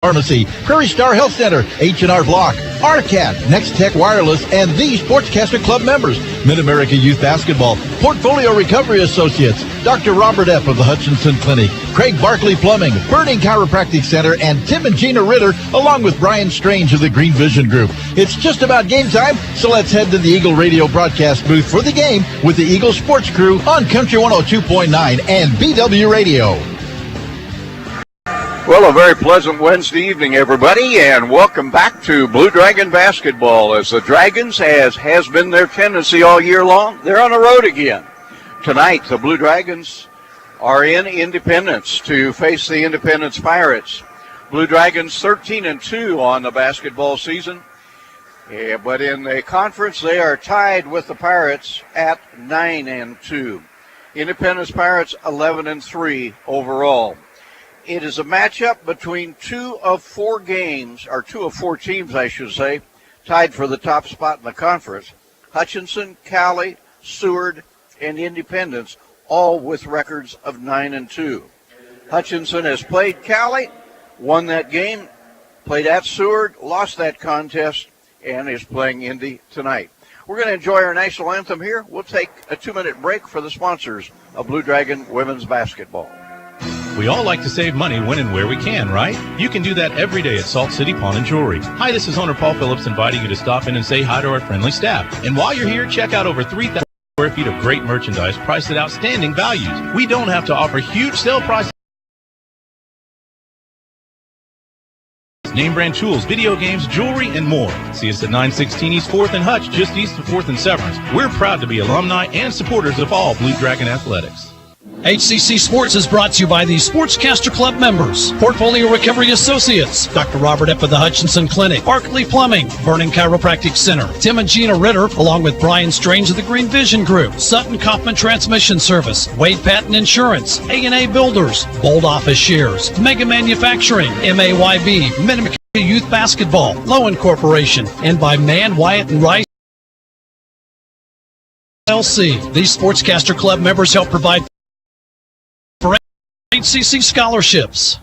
Pharmacy, Prairie Star Health Center, H&R Block, RCAT, Next Tech Wireless, and the Sportscaster Club members, Mid-America Youth Basketball, Portfolio Recovery Associates, Dr. Robert F. of the Hutchinson Clinic, Craig Barkley Plumbing, Burning Chiropractic Center, and Tim and Gina Ritter, along with Brian Strange of the Green Vision Group. It's just about game time, so let's head to the Eagle Radio broadcast booth for the game with the Eagle Sports Crew on Country 102.9 and BW Radio. Well, a very pleasant Wednesday evening, everybody, and welcome back to Blue Dragon basketball. As the Dragons, as has been their tendency all year long, they're on the road again. Tonight, the Blue Dragons are in Independence to face the Independence Pirates. Blue Dragons 13-2 on the basketball season, but in the conference, they are tied with the Pirates at 9-2. Independence Pirates 11-3 overall. It is a matchup between two of four teams, I should say, tied for the top spot in the conference. Hutchinson, Cali, Seward, and Independence, all with records of 9-2. Hutchinson has played Cali, won that game, played at Seward, lost that contest, and is playing Indy tonight. We're going to enjoy our national anthem here. We'll take a 2-minute break for the sponsors of Blue Dragon women's basketball. We all like to save money when and where we can, right? You can do that every day at Salt City Pawn and Jewelry. Hi, this is owner Paul Phillips inviting you to stop in and say hi to our friendly staff. And while you're here, check out over 3,000 square feet of great merchandise priced at outstanding values. We don't have to offer huge sale prices. Name brand tools, video games, jewelry, and more. See us at 916 East 4th and Hutch, just east of 4th and Severance. We're proud to be alumni and supporters of all Blue Dragon athletics. HCC Sports is brought to you by the Sportscaster Club members, Portfolio Recovery Associates, Dr. Robert F. of the Hutchinson Clinic, Barkley Plumbing, Burning Chiropractic Center, Tim and Gina Ritter, along with Brian Strange of the Green Vision Group, Sutton Kaufman Transmission Service, Wade Patton Insurance, A&A Builders, Bold Office Shares, Mega Manufacturing, MAYB, Mid-America Youth Basketball, Lowen Corporation, and by Mann, Wyatt, and Rice LLC. These Sportscaster Club members help provide HCC scholarships.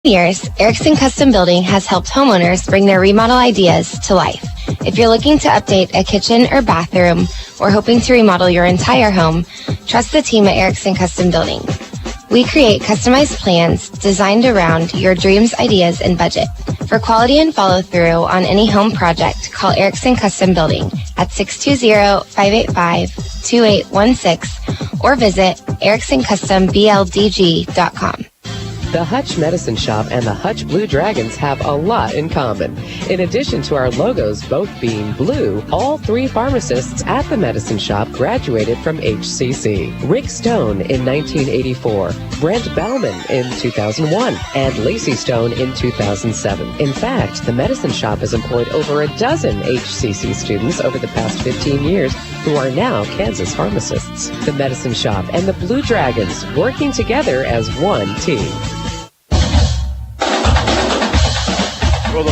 Years, Erickson Custom Building has helped homeowners bring their remodel ideas to life. If you're looking to update a kitchen or bathroom or hoping to remodel your entire home, trust the team at Erickson Custom Building. We create customized plans designed around your dreams, ideas, and budget. For quality and follow-through on any home project, call Erickson Custom Building at 620-585-2816 or visit ericksoncustombldg.com. The Hutch Medicine Shop and the Hutch Blue Dragons have a lot in common. In addition to our logos both being blue, all three pharmacists at the Medicine Shop graduated from HCC. Rick Stone in 1984, Brent Bauman in 2001, and Lacey Stone in 2007. In fact, the Medicine Shop has employed over a dozen HCC students over the past 15 years who are now Kansas pharmacists. The Medicine Shop and the Blue Dragons working together as one team. Well,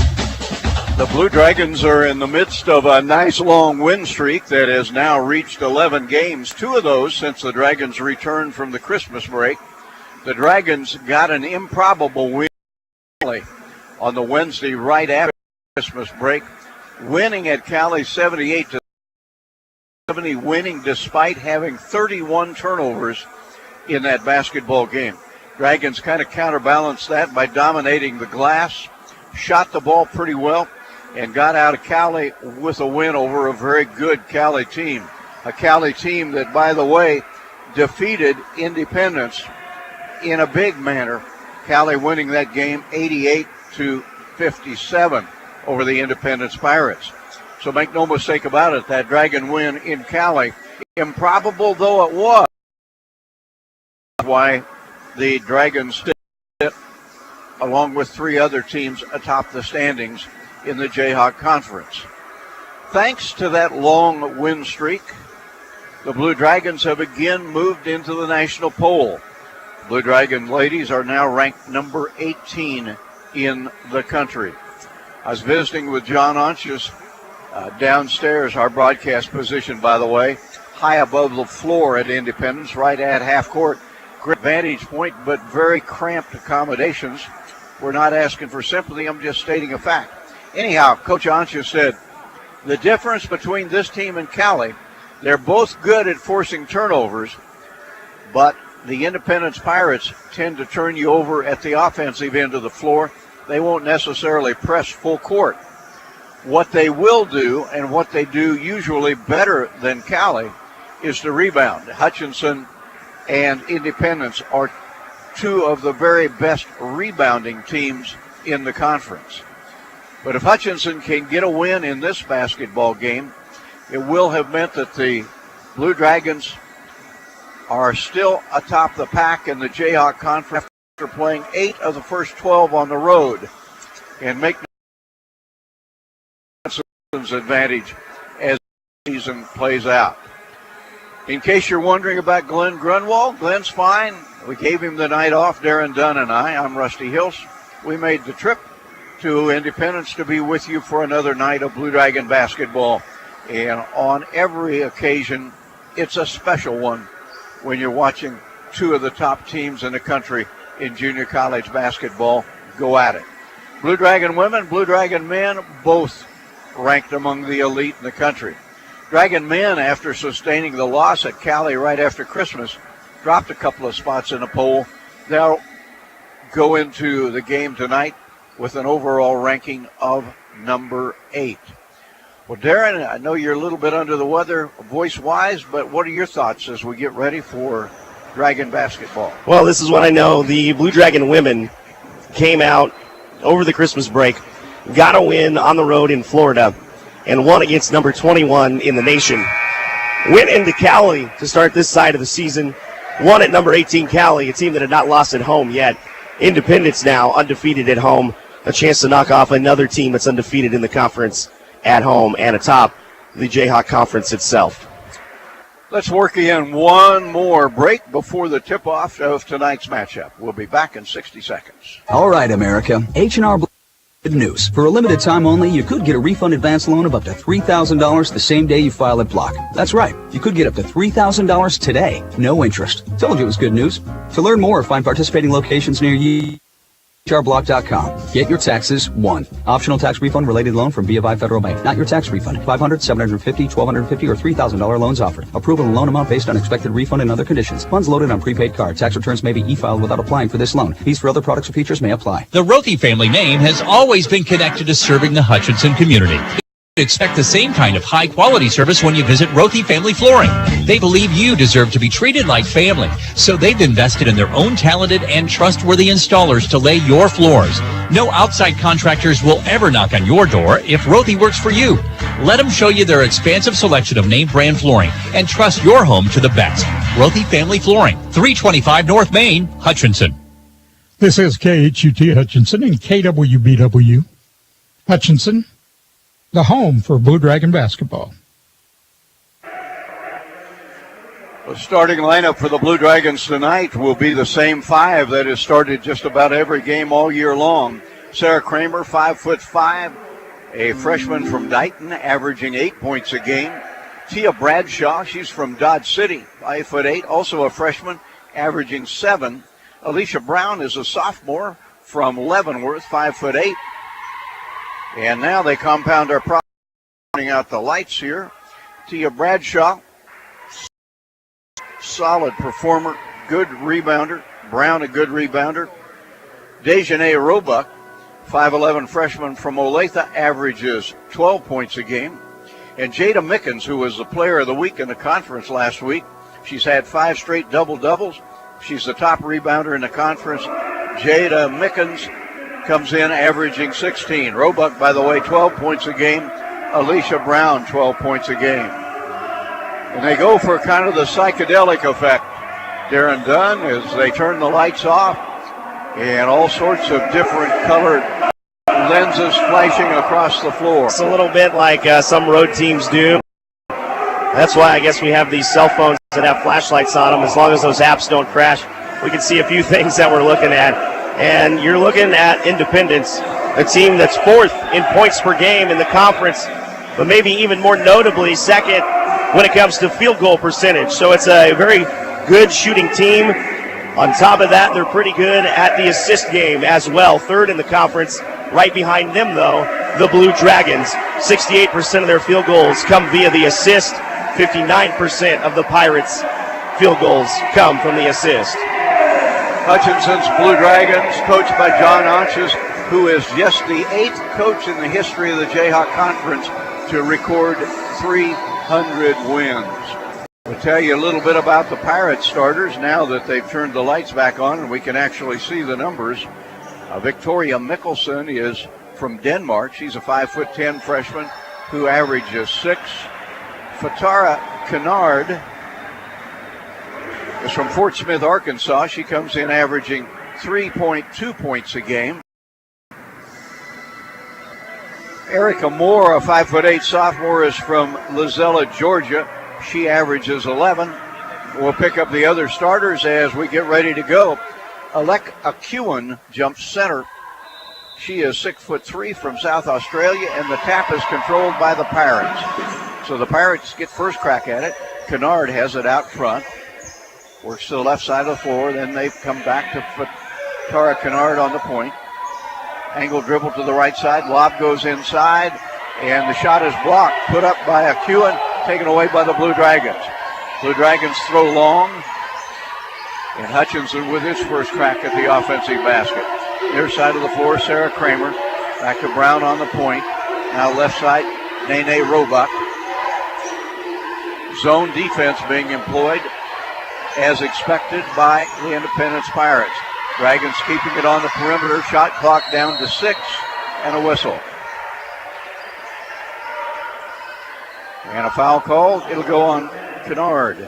the Blue Dragons are in the midst of a nice long win streak that has now reached 11 games, 2 of those since the Dragons returned from the Christmas break. The Dragons got an improbable win on the Wednesday right after the Christmas break, winning at Cali 78-70, winning despite having 31 turnovers in that basketball game. Dragons kind of counterbalanced that by dominating the glass, shot the ball pretty well, and got out of Cali with a win over a very good Cali team. A Cali team that, by the way, defeated Independence in a big manner. Cali winning that game 88-57 over the Independence Pirates. So make no mistake about it, that Dragon win in Cali, improbable though it was, why the Dragons sit along with 3 other teams atop the standings in the Jayhawk Conference. Thanks to that long win streak, the Blue Dragons have again moved into the national poll. Blue Dragon ladies are now ranked number 18 in the country. I was visiting with John Onches downstairs, our broadcast position, by the way, high above the floor at Independence, right at half court. Great vantage point, but very cramped accommodations. We're not asking for sympathy. I'm just stating a fact. Anyhow, Coach Ansha said the difference between this team and Cali, they're both good at forcing turnovers, but the Independence Pirates tend to turn you over at the offensive end of the floor. They won't necessarily press full court. What they will do, and what they do usually better than Cali, is to rebound. Hutchinson and Independence are two of the very best rebounding teams in the conference. But if Hutchinson can get a win in this basketball game, it will have meant that the Blue Dragons are still atop the pack in the Jayhawk Conference after playing 8 of the first 12 on the road, and make Hudson's advantage as the season plays out. In case you're wondering about Glenn Grunwald, Glenn's fine. We gave him the night off, Darren Dunn and I'm Rusty Hills. We made the trip to Independence to be with you for another night of Blue Dragon basketball. And on every occasion, it's a special one when you're watching two of the top teams in the country in junior college basketball go at it. Blue Dragon women, Blue Dragon men, both ranked among the elite in the country. Dragon men, after sustaining the loss at Cali right after Christmas, dropped a couple of spots in the poll. They'll go into the game tonight with an overall ranking of number 8. Well, Darren, I know you're a little bit under the weather voice-wise, but what are your thoughts as we get ready for Dragon basketball? Well, this is what I know. The Blue Dragon women came out over the Christmas break, got a win on the road in Florida, and won against number 21 in the nation. Went into Cali to start this side of the season, won at number 18 Cali, a team that had not lost at home yet. Independence now undefeated at home, a chance to knock off another team that's undefeated in the conference at home and atop the Jayhawk Conference itself. Let's work in one more break before the tip-off of tonight's matchup. We'll be back in 60 seconds. All right, America. H&R Good news. For a limited time only, you could get a refund advance loan of up to $3,000 the same day you file at Block. That's right. You could get up to $3,000 today. No interest. Told you it was good news. To learn more, find participating locations near you. HRBlock.com. Get your taxes won. Optional tax refund related loan from BofI Federal Bank. Not your tax refund. $500, $750, $1,250, or $3,000 loans offered. Approval and loan amount based on expected refund and other conditions. Funds loaded on prepaid card. Tax returns may be e-filed without applying for this loan. Fees for other products or features may apply. The Rothy family name has always been connected to serving the Hutchinson community. Expect the same kind of high-quality service when you visit Rothy Family Flooring. They believe you deserve to be treated like family, so they've invested in their own talented and trustworthy installers to lay your floors. No outside contractors will ever knock on your door if Rothy works for you. Let them show you their expansive selection of name brand flooring and trust your home to the best. Rothy Family Flooring, 325 North Main, Hutchinson. This is KHUT Hutchinson and KWBW Hutchinson, the home for Blue Dragon basketball. The starting lineup for the Blue Dragons tonight will be the same 5 that has started just about every game all year long. Sarah Kramer, 5'5", a freshman from Dighton, averaging 8 points a game. Tia Bradshaw, she's from Dodge City, 5'8", also a freshman, averaging 7. Alicia Brown is a sophomore from Leavenworth, 5'8". And now they compound our problem, running out the lights here. Tia Bradshaw, solid performer, good rebounder. Brown, a good rebounder. Dejanay Roebuck, 5'11" freshman from Olathe, averages 12 points a game. And Jada Mickens, who was the player of the week in the conference last week, she's had 5 straight double-doubles. She's the top rebounder in the conference. Jada Mickens comes in averaging 16. Roebuck, by the way, 12 points a game. Alicia Brown, 12 points a game. And they go for kind of the psychedelic effect, Darren Dunn, as they turn the lights off and all sorts of different colored lenses flashing across the floor. It's a little bit like some road teams do. That's why I guess we have these cell phones that have flashlights on them. As long as those apps don't crash, we can see a few things that we're looking at. And you're looking at Independence, a team that's 4th in points per game in the conference, but maybe even more notably 2nd when it comes to field goal percentage. So it's a very good shooting team. On top of that, they're pretty good at the assist game as well. Third in the conference. Right behind them, though, the Blue Dragons. 68% of their field goals come via the assist. 59% of the Pirates' field goals come from the assist. Hutchinson's Blue Dragons, coached by John Onches, who is just the 8th coach in the history of the Jayhawk Conference to record 300 wins. We'll tell you a little bit about the Pirates starters now that they've turned the lights back on and we can actually see the numbers. Victoria Mikkelsen is from Denmark. She's a 5'10" freshman who averages 6. Fatara Kennard is from Fort Smith, Arkansas. She comes in averaging 3.2 points a game. Erica Moore, a 5'8" sophomore, is from Lizella, Georgia. She averages 11. We'll pick up the other starters as we get ready to go. Alec Akuan jumps center. She is 6'3" from South Australia, and the tap is controlled by the Pirates. So the Pirates get first crack at it. Kennard has it out front. Works to the left side of the floor. Then they come back to Tara Kennard on the point. Angle dribble to the right side. Lob goes inside, and the shot is blocked. Put up by Akuan, taken away by the Blue Dragons. Blue Dragons throw long, and Hutchinson with his first crack at the offensive basket. Near side of the floor, Sarah Kramer. Back to Brown on the point. Now left side, Nene Roebuck. Zone defense being employed as expected by the Independence Pirates. Dragons keeping it on the perimeter. Shot clock down to 6 and a whistle. And a foul called. It'll go on Kennard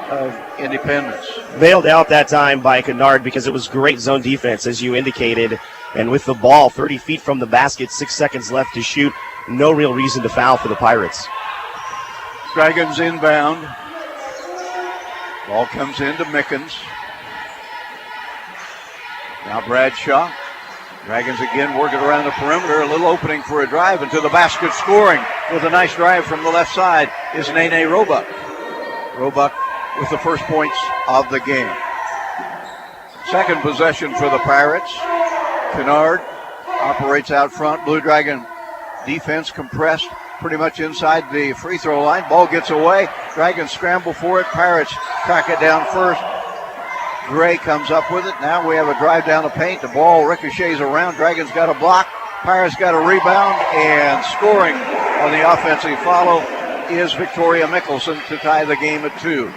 of Independence. Bailed out that time by Kennard because it was great zone defense, as you indicated. And with the ball 30 feet from the basket, 6 seconds left to shoot, no real reason to foul for the Pirates. Dragons inbound. Ball comes into Mickens. Now Bradshaw. Dragons again working around the perimeter. A little opening for a drive into the basket, scoring with a nice drive from the left side is Nene Roebuck. Roebuck with the first points of the game. Second possession for the Pirates. Kennard operates out front. Blue Dragon defense compressed pretty much inside the free throw line. Ball gets away. Dragons scramble for it. Pirates track it down first. Gray comes up with it. Now we have a drive down the paint. The ball ricochets around. Dragons got a block. Pirates got a rebound. And scoring on the offensive follow is Victoria Mikkelsen to tie the game at 2.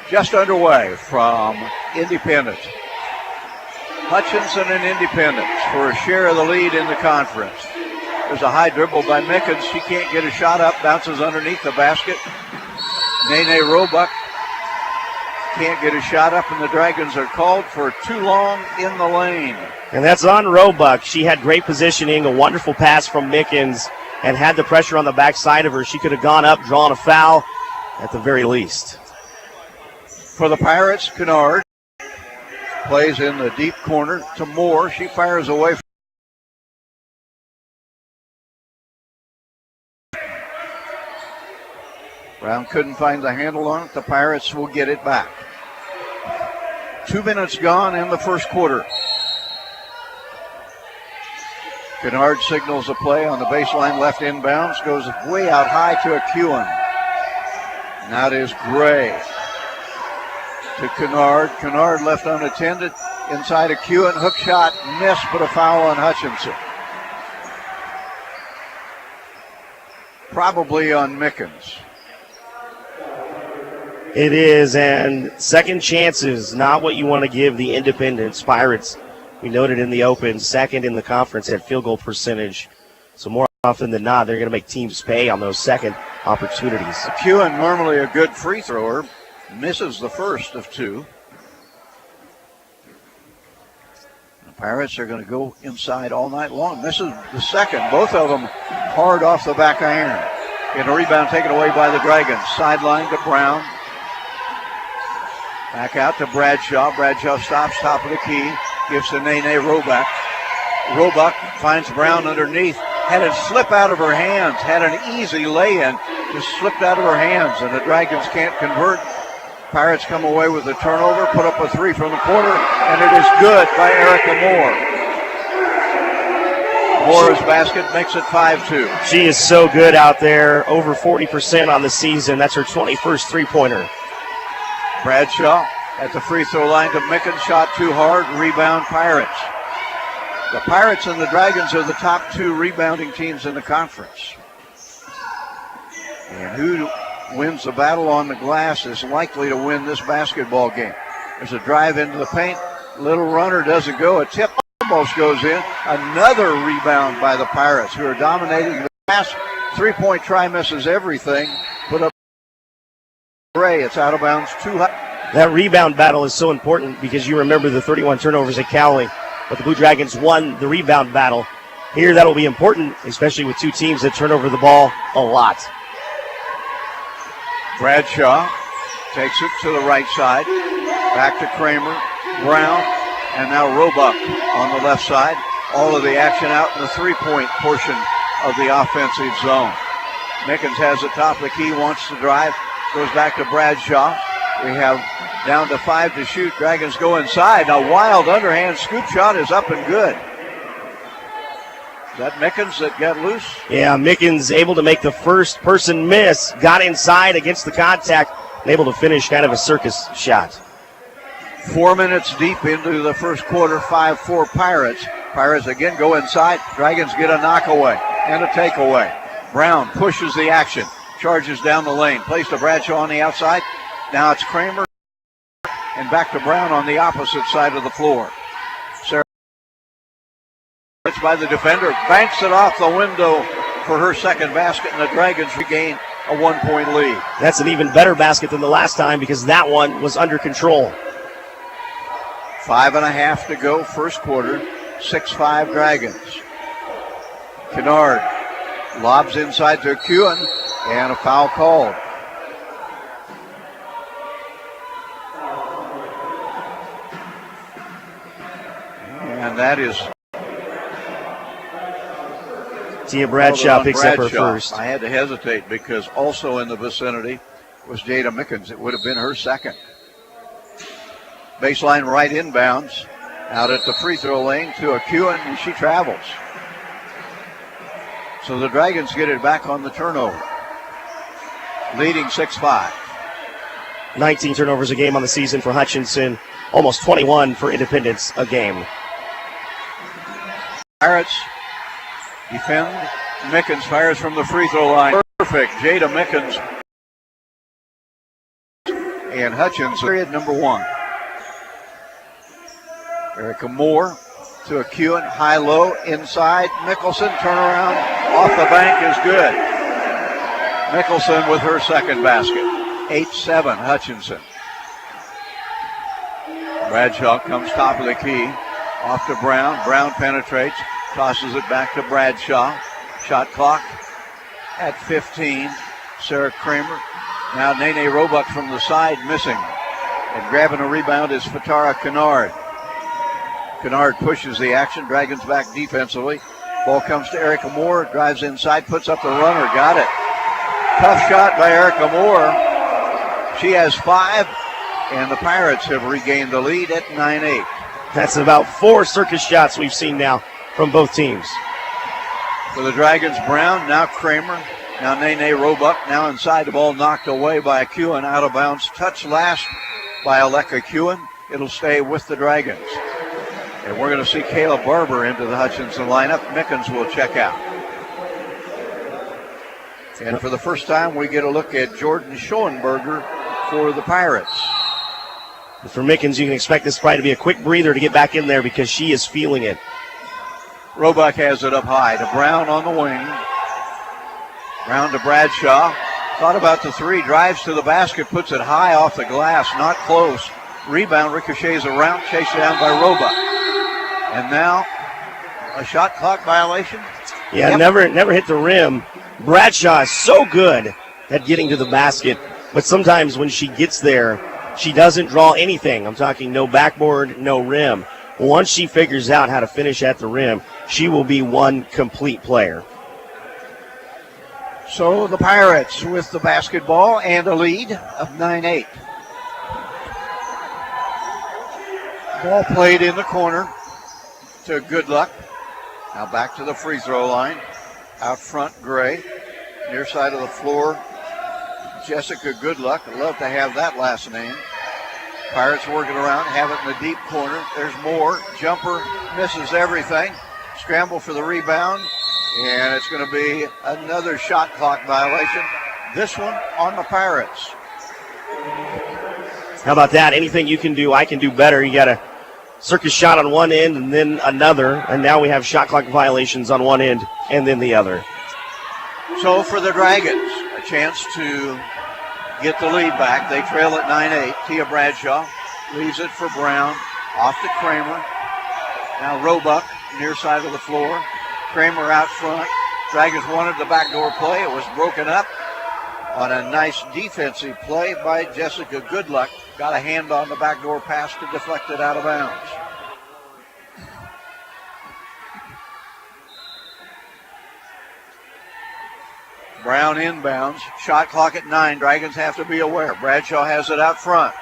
Just underway from Independence. Hutchinson and Independence for a share of the lead in the conference. There's a high dribble by Mickens. She can't get a shot up. Bounces underneath the basket. Nene Roebuck can't get a shot up, and the Dragons are called for too long in the lane. And that's on Roebuck. She had great positioning, a wonderful pass from Mickens, and had the pressure on the backside of her. She could have gone up, drawn a foul at the very least. For the Pirates, Kennard plays in the deep corner to Moore. She fires away. Brown couldn't find the handle on it. The Pirates will get it back. 2 minutes gone in the first quarter. Kennard signals a play on the baseline left inbounds. Goes way out high to Akuan. Now it is Gray to Kennard. Kennard left unattended. Inside Akuan. Hook shot missed, but a foul on Hutchinson. Probably on Mickens. It is, and second chances, not what you want to give the Independence Pirates. We noted in the open, second in the conference at field goal percentage. So more often than not, they're going to make teams pay on those second opportunities. Akuan, normally a good free thrower, misses the first of 2. The Pirates are going to go inside all night long. Misses the second. Both of them hard off the back iron. And a rebound taken away by the Dragons. Sideline to Brown. Back out to Bradshaw. Bradshaw stops top of the key. Gives to Nene Roebuck. Roebuck finds Brown underneath. Had it slip out of her hands. Had an easy lay-in. Just slipped out of her hands. And the Dragons can't convert. Pirates come away with a turnover, put up a three from the corner, and it is good by Erica Moore. Moore's basket makes it 5-2. She is so good out there, over 40% on the season. That's her 21st three-pointer. Bradshaw at the free throw line to Mickens, shot too hard, rebound Pirates. The Pirates and the Dragons are the top two rebounding teams in the conference. And who wins the battle on the glass is likely to win this basketball game. There's a drive into the paint. Little runner doesn't go. A tip almost goes in. Another rebound by the Pirates, who are dominating the glass. Three-point try misses everything. Put up Ray. It's out of bounds. Too high. That rebound battle is so important because you remember the 31 turnovers at Cowley, but the Blue Dragons won the rebound battle. Here, that'll be important, especially with two teams that turn over the ball a lot. Bradshaw takes it to the right side. Back to Kramer, Brown, and now Roebuck on the left side. All of the action out in the three-point portion of the offensive zone. Mickens has the top of the key, wants to drive, goes back to Bradshaw. We have down to 5 to shoot. Dragons go inside. A wild underhand scoop shot is up and good. Is that Mickens that got loose? Yeah, Mickens able to make the first person miss. Got inside against the contact and able to finish kind of a circus shot. 4 minutes deep into the first quarter, 5-4 Pirates. Pirates again go inside. Dragons get a knockaway and a takeaway. Brown pushes the action. Charges down the lane. Plays to Bradshaw on the outside. Now it's Kramer and back to Brown on the opposite side of the floor. Sarah by the defender, banks it off the window for her second basket, and the Dragons regain a 1-point lead. That's an even better basket than the last time because that one was under control. 5.5 to go, first quarter, 6-5 Dragons. Kennard lobs inside to Kewen, and a foul called. And that is Tia Bradshaw picks up her first. I had to hesitate because also in the vicinity was Jada Mickens. It would have been her second. Baseline right inbounds. Out at the free throw lane to a Kewen, and she travels. So the Dragons get it back on the turnover. Leading 6-5. 19 turnovers a game on the season for Hutchinson. Almost 21 for Independence a game. Pirates defend. Mickens fires from the free throw line. Perfect. Jada Mickens. And Hutchins, period number 1. Erica Moore to a Kewen, high-low, inside. Mickelson, turnaround, off the bank is good. Mickelson with her second basket. 8-7, Hutchinson. Bradshaw comes top of the key. Off to Brown. Brown penetrates, tosses it back to Bradshaw. Shot clock at 15. Sarah Kramer. Now Nene Roebuck from the side, missing. And grabbing a rebound is Fatara Kennard. Kennard pushes the action. Dragons back defensively. Ball comes to Erica Moore. Drives inside, puts up the runner. Got it. Tough shot by Erica Moore. She has 5, and the Pirates have regained the lead at 9-8. That's about 4 circus shots we've seen now from both teams. For the Dragons, Brown, now Kramer, now Nene Roebuck, now inside, the ball knocked away by Kewen, out of bounds. Touch last by Aleka Kewen. It'll stay with the Dragons. And we're going to see Kayla Barber into the Hutchinson lineup. Mickens will check out. And for the first time, we get a look at Jordan Schoenberger for the Pirates. For Mickens, you can expect this probably to be a quick breather to get back in there because she is feeling it. Roebuck has it up high to Brown on the wing. Brown to Bradshaw. Thought about the three, drives to the basket, puts it high off the glass, not close. Rebound ricochets around, chased down by Roebuck. And now a shot clock violation. Yeah, never hit the rim. Bradshaw is so good at getting to the basket, but sometimes when she gets there, she doesn't draw anything. I'm talking no backboard, no rim. Once she figures out how to finish at the rim, she will be one complete player. So the Pirates with the basketball and a lead of 9-8. Ball played in the corner to Good Luck. Now back to the free throw line. Out front, Gray. Near side of the floor, Jessica Good Luck. I'd love to have that last name. Pirates working around, have it in the deep corner. There's more. Jumper misses everything. Scramble for the rebound. And it's going to be another shot clock violation. This one on the Pirates. How about that? Anything you can do, I can do better. You got a circus shot on one end and then another. And now we have shot clock violations on one end and then the other. So for the Dragons, a chance to get the lead back. They trail at 9-8. Tia Bradshaw leaves it for Brown. Off to Kramer. Now Roebuck, near side of the floor. Kramer out front. Dragons wanted the backdoor play. It was broken up on a nice defensive play by Jessica Goodluck. Got a hand on the backdoor pass to deflect it out of bounds. Brown inbounds. Shot clock at 9. Dragons have to be aware. Bradshaw has it out front.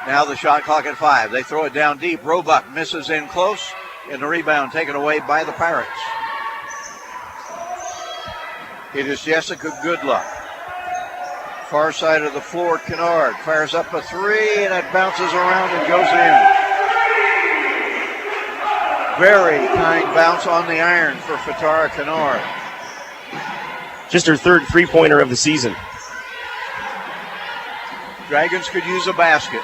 Now the shot clock at 5. They throw it down deep. Roebuck misses in close. And the rebound taken away by the Pirates. It is Jessica Goodluck. Far side of the floor, Kennard fires up a three, and it bounces around and goes in. Very kind bounce on the iron for Fatara Kennard. Just her third three-pointer of the season. Dragons could use a basket.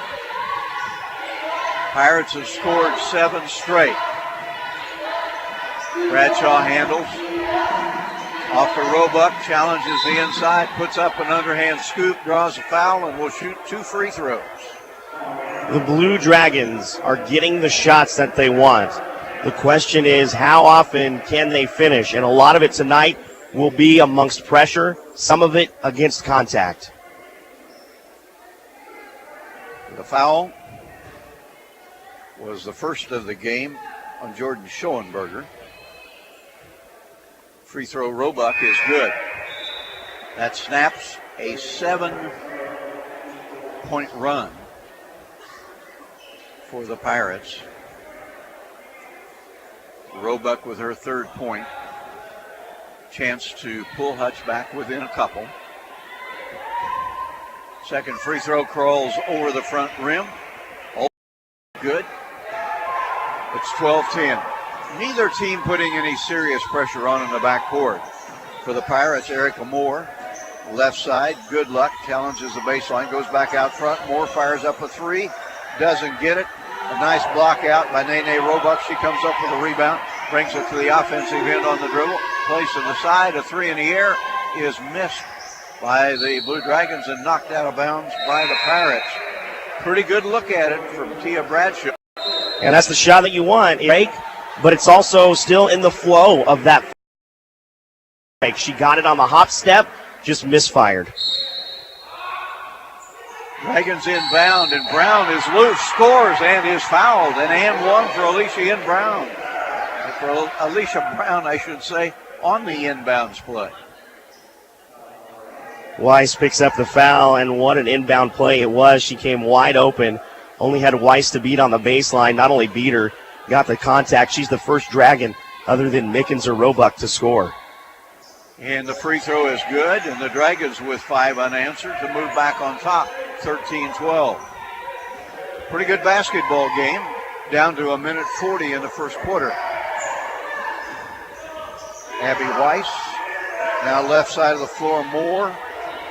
Pirates have scored 7 straight. Bradshaw handles. Off to Roebuck, challenges the inside, puts up an underhand scoop, draws a foul, and will shoot 2 free throws. The Blue Dragons are getting the shots that they want. The question is, how often can they finish? And a lot of it tonight will be amongst pressure, some of it against contact. The foul was the first of the game on Jordan Schoenberger. Free throw Roebuck is good. That snaps a 7-point run for the Pirates. Roebuck with her third point. Chance to pull Hutch back within a couple. Second free throw crawls over the front rim. Oh, good. It's 12-10. Neither team putting any serious pressure on in the backcourt. For the Pirates, Erica Moore, left side, Good Luck, challenges the baseline, goes back out front. Moore fires up a three, doesn't get it. A nice block out by Nene Roebuck. She comes up with a rebound, brings it to the offensive end on the dribble. Place to the side, a three in the air is missed by the Blue Dragons and knocked out of bounds by the Pirates. Pretty good look at it from Tia Bradshaw. And that's the shot that you want, Eric. But it's also still in the flow of that. She got it on the hop step, just misfired. Dragons inbound, and Brown is loose, scores, and is fouled. And one for Alicia Brown. For Alicia Brown, I should say, on the inbounds play. Weiss picks up the foul, and what an inbound play it was. She came wide open. Only had Weiss to beat on the baseline. Not only beat her, got the contact. She's the first Dragon other than Mickens or Roebuck to score. And the free throw is good, and the Dragons with 5 unanswered to move back on top, 13-12. Pretty good basketball game, down to 1:40 in the first quarter. Abby Weiss, now left side of the floor, Moore.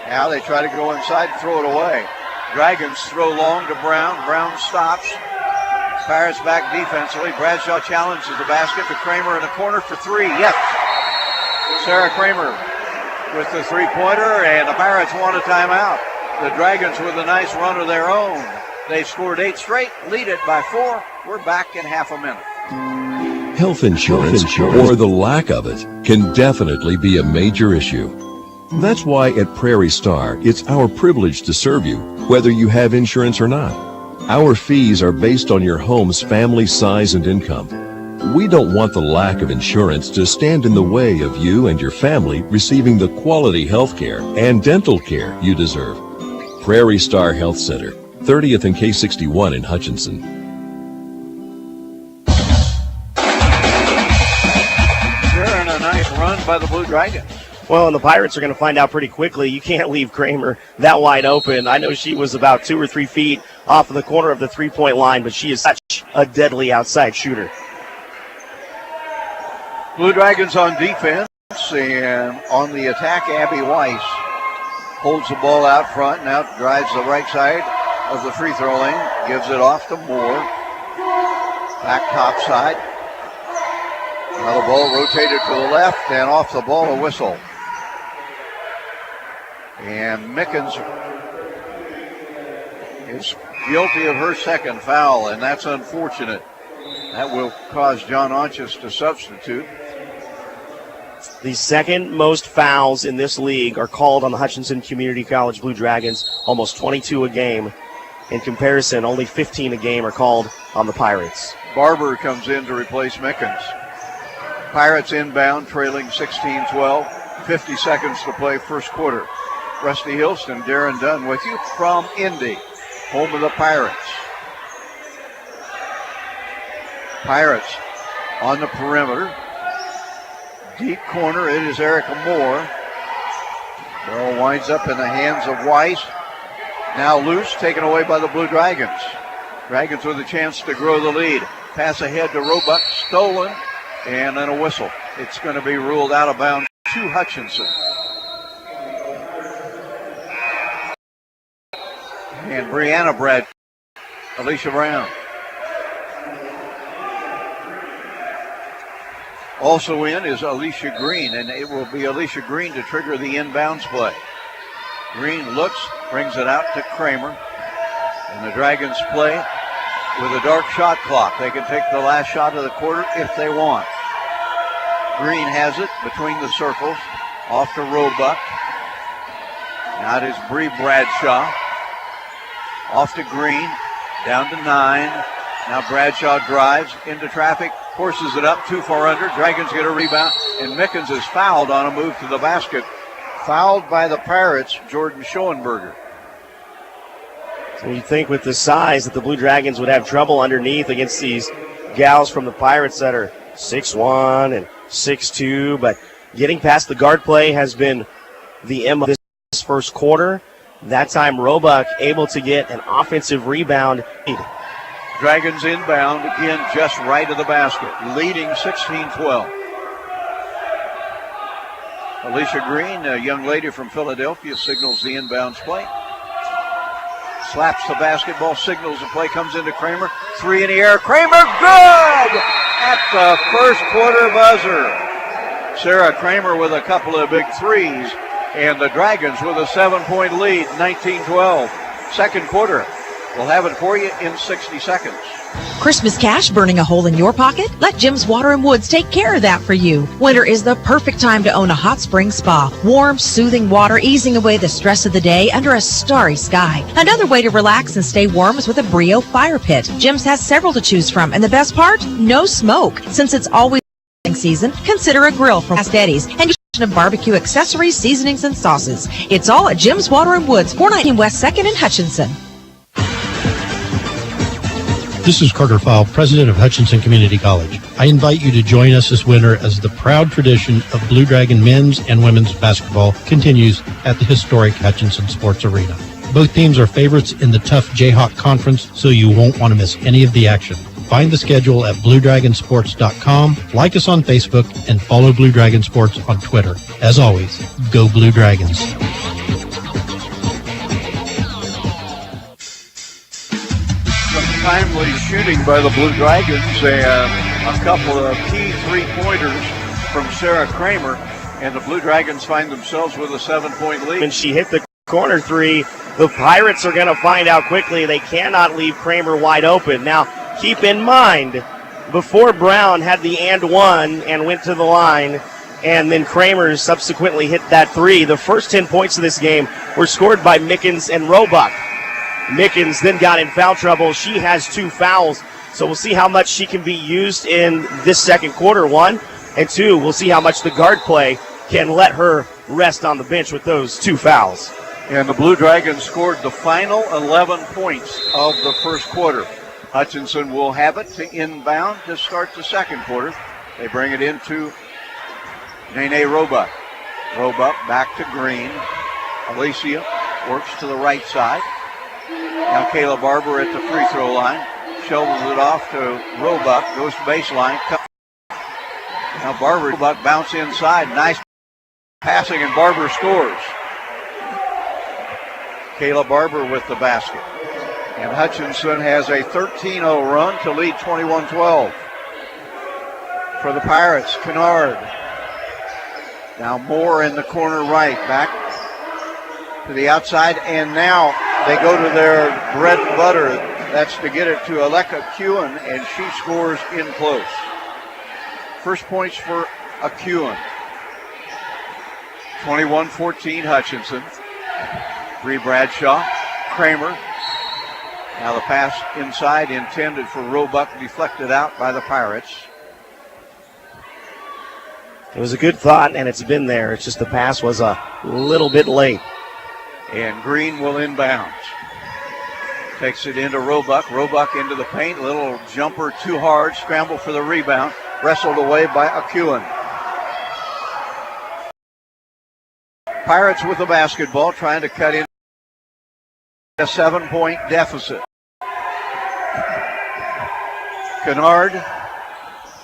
Now they try to go inside, throw it away. Dragons throw long to Brown. Brown stops. Pirates back defensively. Bradshaw challenges the basket to Kramer in the corner for 3. Yes. Sarah Kramer with the three-pointer, and the Pirates want a timeout. The Dragons with a nice run of their own. They scored 8 straight, lead it by 4. We're back in half a minute. Health insurance, or the lack of it, can definitely be a major issue. That's why at Prairie Star, it's our privilege to serve you, whether you have insurance or not. Our fees are based on your home's family size and income. We don't want the lack of insurance to stand in the way of you and your family receiving the quality health care and dental care you deserve. Prairie Star Health Center, 30th and K61 in Hutchinson. nice run by the Blue Dragons. Well, and the Pirates are going to find out pretty quickly. You can't leave Kramer that wide open. I know she was about 2 or 3 feet off of the corner of the three-point line, but she is such a deadly outside shooter. Blue Dragons on defense, and on the attack, Abby Weiss holds the ball out front, now drives the right side of the free throw lane, gives it off to Moore. Back top side. Now the ball rotated to the left, and off the ball, a whistle. And Mickens is guilty of her second foul, and that's unfortunate. That will cause John Onches to substitute. The second most fouls in this league are called on the Hutchinson Community College Blue Dragons, almost 22 a game. In comparison, only 15 a game are called on the Pirates. Barber comes in to replace Mickens. Pirates inbound, trailing 16-12. 50 seconds to play first quarter. Rusty Hilston, Darren Dunn with you from Indy, home of the Pirates. Pirates on the perimeter. Deep corner, it is Erica Moore. Ball winds up in the hands of Weiss. Now loose, taken away by the Blue Dragons. Dragons with a chance to grow the lead. Pass ahead to Roebuck, stolen, and then a whistle. It's going to be ruled out of bounds to Hutchinson. And Brianna Brad, Alicia Brown. Also in is Alicia Green, and it will be Alicia Green to trigger the inbounds play. Green looks, brings it out to Kramer, and the Dragons play with a dark shot clock. They can take the last shot of the quarter if they want. Green has it between the circles, off to Roebuck. Now it is Bree Bradshaw. Off to Green, down to 9. Now Bradshaw drives into traffic, forces it up, too far under. Dragons get a rebound, and Mickens is fouled on a move to the basket. Fouled by the Pirates, Jordan Schoenberger. So you think with the size that the Blue Dragons would have trouble underneath against these gals from the Pirates that are 6'1" and 6'2", but getting past the guard play has been the M of this first quarter. That time, Roebuck able to get an offensive rebound. Dragons inbound, again just right of the basket, leading 16-12. Alicia Green, a young lady from Philadelphia, signals the inbounds play. Slaps the basketball, signals the play, comes into Kramer. 3 in the air, Kramer, good! At the first quarter buzzer. Sarah Kramer with a couple of big threes. And the Dragons with a 7-point lead, 19-12. Second quarter. We'll have it for you in 60 seconds. Christmas cash burning a hole in your pocket? Let Jim's Water and Woods take care of that for you. Winter is the perfect time to own a hot spring spa. Warm, soothing water easing away the stress of the day under a starry sky. Another way to relax and stay warm is with a Brio fire pit. Jim's has several to choose from, and the best part? No smoke. Since it's always season, consider a grill from Fast Eddie's and of barbecue accessories, seasonings, and sauces. It's all at Jim's Water and Woods, 419 West 2nd in Hutchinson. This is Carter Fowle, president of Hutchinson Community College. I invite you to join us this winter as the proud tradition of Blue Dragon men's and women's basketball continues at the historic Hutchinson Sports Arena. Both teams are favorites in the tough Jayhawk Conference, so you won't want to miss any of the action. Find the schedule at BlueDragonSports.com, like us on Facebook, and follow Blue Dragon Sports on Twitter. As always, go Blue Dragons. Some timely shooting by the Blue Dragons and a couple of key three-pointers from Sarah Kramer, and the Blue Dragons find themselves with a 7-point lead. And she hit the corner three. The Pirates are going to find out quickly they cannot leave Kramer wide open. Now, keep in mind, before Brown had the and one and went to the line, and then Kramer subsequently hit that three, the first 10 points of this game were scored by Mickens and Roebuck. Mickens then got in foul trouble. She has 2 fouls, so we'll see how much she can be used in this second quarter, 1. And 2, we'll see how much the guard play can let her rest on the bench with those 2 fouls. And the Blue Dragons scored the final 11 points of the first quarter. Hutchinson will have it to inbound to start the second quarter. They bring it into Nene Roebuck. Roebuck back to Green. Alicia works to the right side. Now Kayla Barber at the free throw line. Shovels it off to Roebuck. Goes to baseline. Now Barber bounce inside. Nice passing, and Barber scores. Kayla Barber with the basket. And Hutchinson has a 13-0 run to lead 21-12. For the Pirates, Kennard. Now Moore in the corner right. Back to the outside, and now they go to their bread and butter. That's to get it to Aleka Kewen, and she scores in close. First points for Kewen. 21-14 Hutchinson. Bree Bradshaw. Kramer. Now the pass inside intended for Roebuck, deflected out by the Pirates. It was a good thought, and it's been there. It's just the pass was a little bit late. And Green will inbounds. Takes it into Roebuck. Roebuck into the paint. Little jumper too hard. Scramble for the rebound. Wrestled away by Kewen. Pirates with the basketball, trying to cut in a 7-point deficit. Kennard.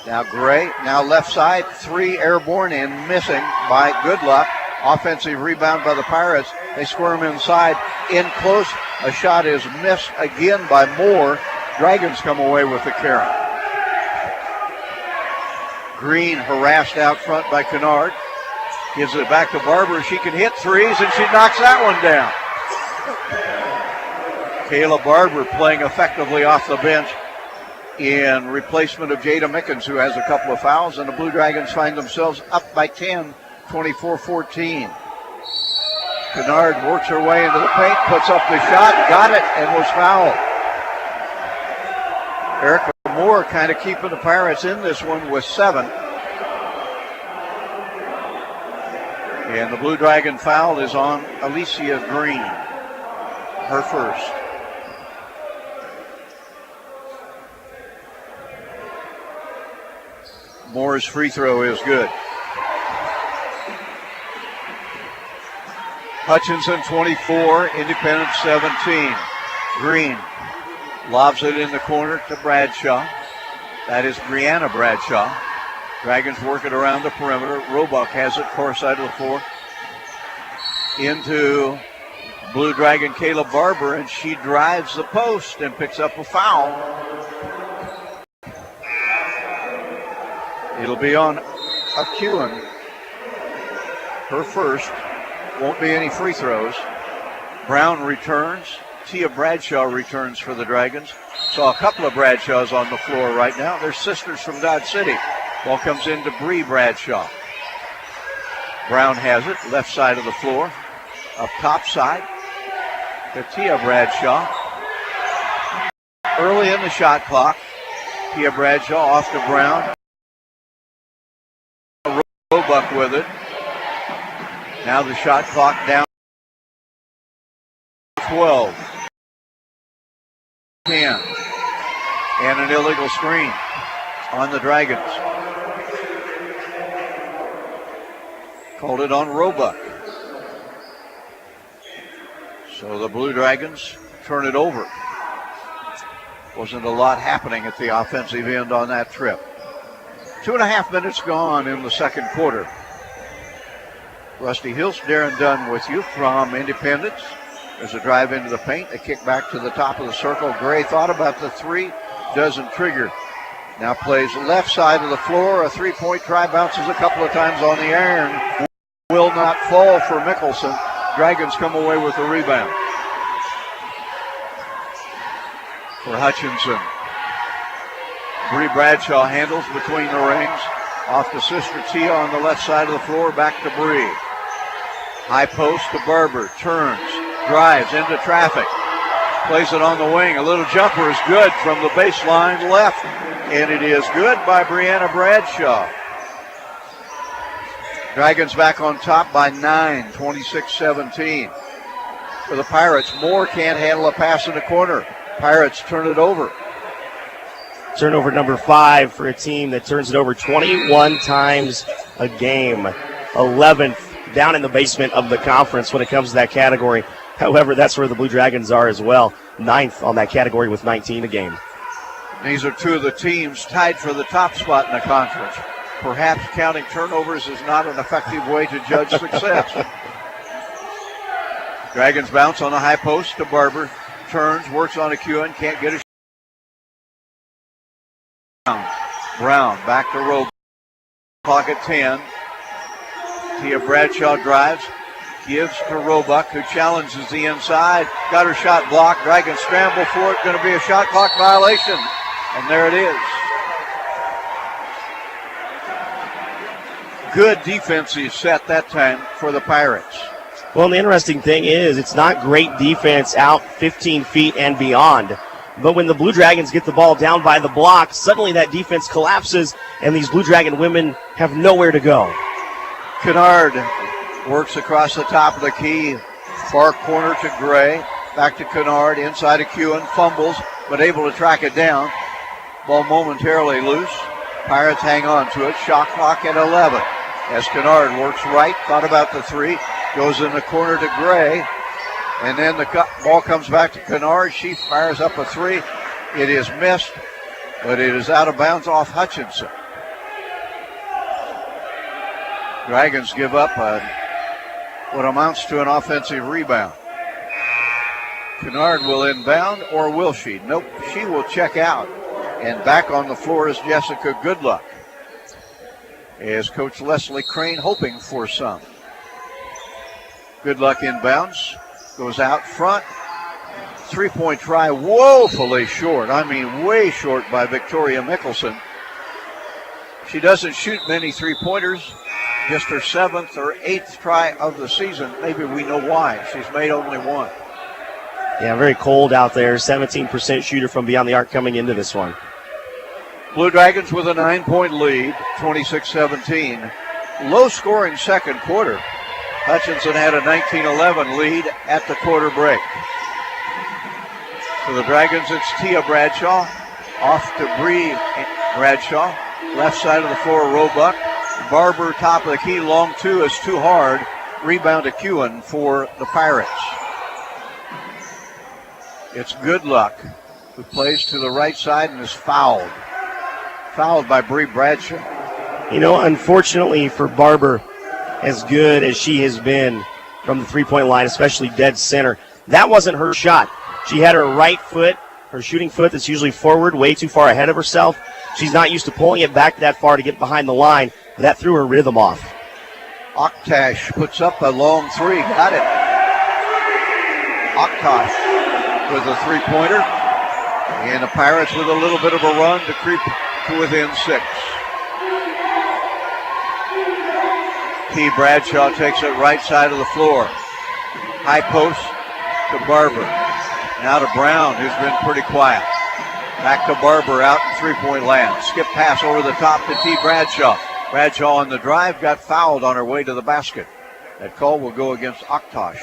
Now Gray. Now left side. 3 airborne and missing by Goodluck. Offensive rebound by the Pirates. They squirm inside. In close. A shot is missed again by Moore. Dragons come away with the carry. Green harassed out front by Kennard. Gives it back to Barber. She can hit threes, and she knocks that one down. Kayla Barber playing effectively off the bench in replacement of Jada Mickens, who has a couple of fouls, and the Blue Dragons find themselves up by 10, 24-14. Kennard works her way into the paint, puts up the shot, got it, and was fouled. Erica Moore kind of keeping the Pirates in this one with 7. And the Blue Dragon foul is on Alicia Green, her first. Moore's free throw is good. Hutchinson 24, Independence 17. Green lobs it in the corner to Bradshaw. That is Brianna Bradshaw. Dragons work it around the perimeter. Roebuck has it far side of the floor. Into Blue Dragon Kayla Barber, and she drives the post and picks up a foul. It'll be on Kewen. Her first. Won't be any free throws. Brown returns. Tia Bradshaw returns for the Dragons. Saw a couple of Bradshaws on the floor right now. They're sisters from Dodge City. Ball comes into Bree Bradshaw. Brown has it, left side of the floor. Up top side to Tia Bradshaw. Early in the shot clock. Tia Bradshaw off to Brown. Roebuck with it. Now the shot clock down 12. 10. And an illegal screen on the Dragons. Called it on Roebuck. So the Blue Dragons turn it over. Wasn't a lot happening at the offensive end on that trip. 2.5 minutes gone in the second quarter. Rusty Hills, Darren Dunn with you from Independence. There's a drive into the paint. A kick back to the top of the circle. Gray thought about the three. Doesn't trigger. Now plays left side of the floor. A three-point try. Bounces a couple of times on the iron. Will not fall for Mickelson. Dragons come away with the rebound. For Hutchinson. Bree Bradshaw handles between the rings. Off to Sister Tia on the left side of the floor. Back to Bree. High post to Barber. Turns. Drives into traffic. Plays it on the wing. A little jumper is good from the baseline left. And it is good by Brianna Bradshaw. Dragons back on top by 9, 26-17. For the Pirates, Moore can't handle a pass in the corner. Pirates turn it over. Turnover number 5 for a team that turns it over 21 times a game. 11th down in the basement of the conference when it comes to that category. However, that's where the Blue Dragons are as well. 9th on that category with 19 a game. These are two of the teams tied for the top spot in the conference. Perhaps counting turnovers is not an effective way to judge success. Dragons bounce on the high post to Barber. Turns, works on a Ewan, can't get a shot. Brown back to Rowe. Clock at 10. Tia Bradshaw drives, gives to Roebuck, who challenges the inside. Got her shot blocked. Dragons scramble for it. Going to be a shot clock violation. And there it is. Good defensive set that time for the Pirates. Well, the interesting thing is it's not great defense out 15 feet and beyond. But when the Blue Dragons get the ball down by the block, suddenly that defense collapses, and these Blue Dragon women have nowhere to go. Kennard works across the top of the key. Far corner to Gray. Back to Kennard. Inside of Ewan. Fumbles, but able to track it down. Ball momentarily loose. Pirates hang on to it. Shot clock at 11. As Kennard works right. Thought about the three. Goes in the corner to Gray. And then the ball comes back to Kennard. She fires up a three. It is missed, but it is out of bounds off Hutchinson. Dragons give up what amounts to an offensive rebound. Kennard will inbound, or will she? Nope, she will check out. And back on the floor is Jessica Goodluck. As Coach Leslie Crane hoping for some. Goodluck inbounds, goes out front. 3-point try woefully short. I mean, way short by Victoria Mickelson. She doesn't shoot many three-pointers. Just her 7th or 8th try of the season. Maybe we know why. She's made only one. Yeah, very cold out there. 17% shooter from beyond the arc coming into this one. Blue Dragons with a 9-point lead, 26-17. Low-scoring second quarter. Hutchinson had a 19-11 lead at the quarter break. For the Dragons, it's Tia Bradshaw. Off to Bree Bradshaw. Left side of the floor, Roebuck. Barber, top of the key, long two is too hard. Rebound to Ewan for the Pirates. It's Goodluck, who plays to the right side and is fouled. Fouled by Bree Bradshaw. You know, unfortunately for Barber, as good as she has been from the three-point line, especially dead center, that wasn't her shot. She had her right foot, her shooting foot that's usually forward, way too far ahead of herself. She's not used to pulling it back that far to get behind the line. That threw her rhythm off. Oktash puts up a long three. Got it. Oktash with a three-pointer. And the Pirates with a little bit of a run to creep to within 6. T. Bradshaw takes it right side of the floor. High post to Barber. Now to Brown, who's been pretty quiet. Back to Barber out in three-point land. Skip pass over the top to T. Bradshaw. Bradshaw on the drive, got fouled on her way to the basket. That call will go against Oktash.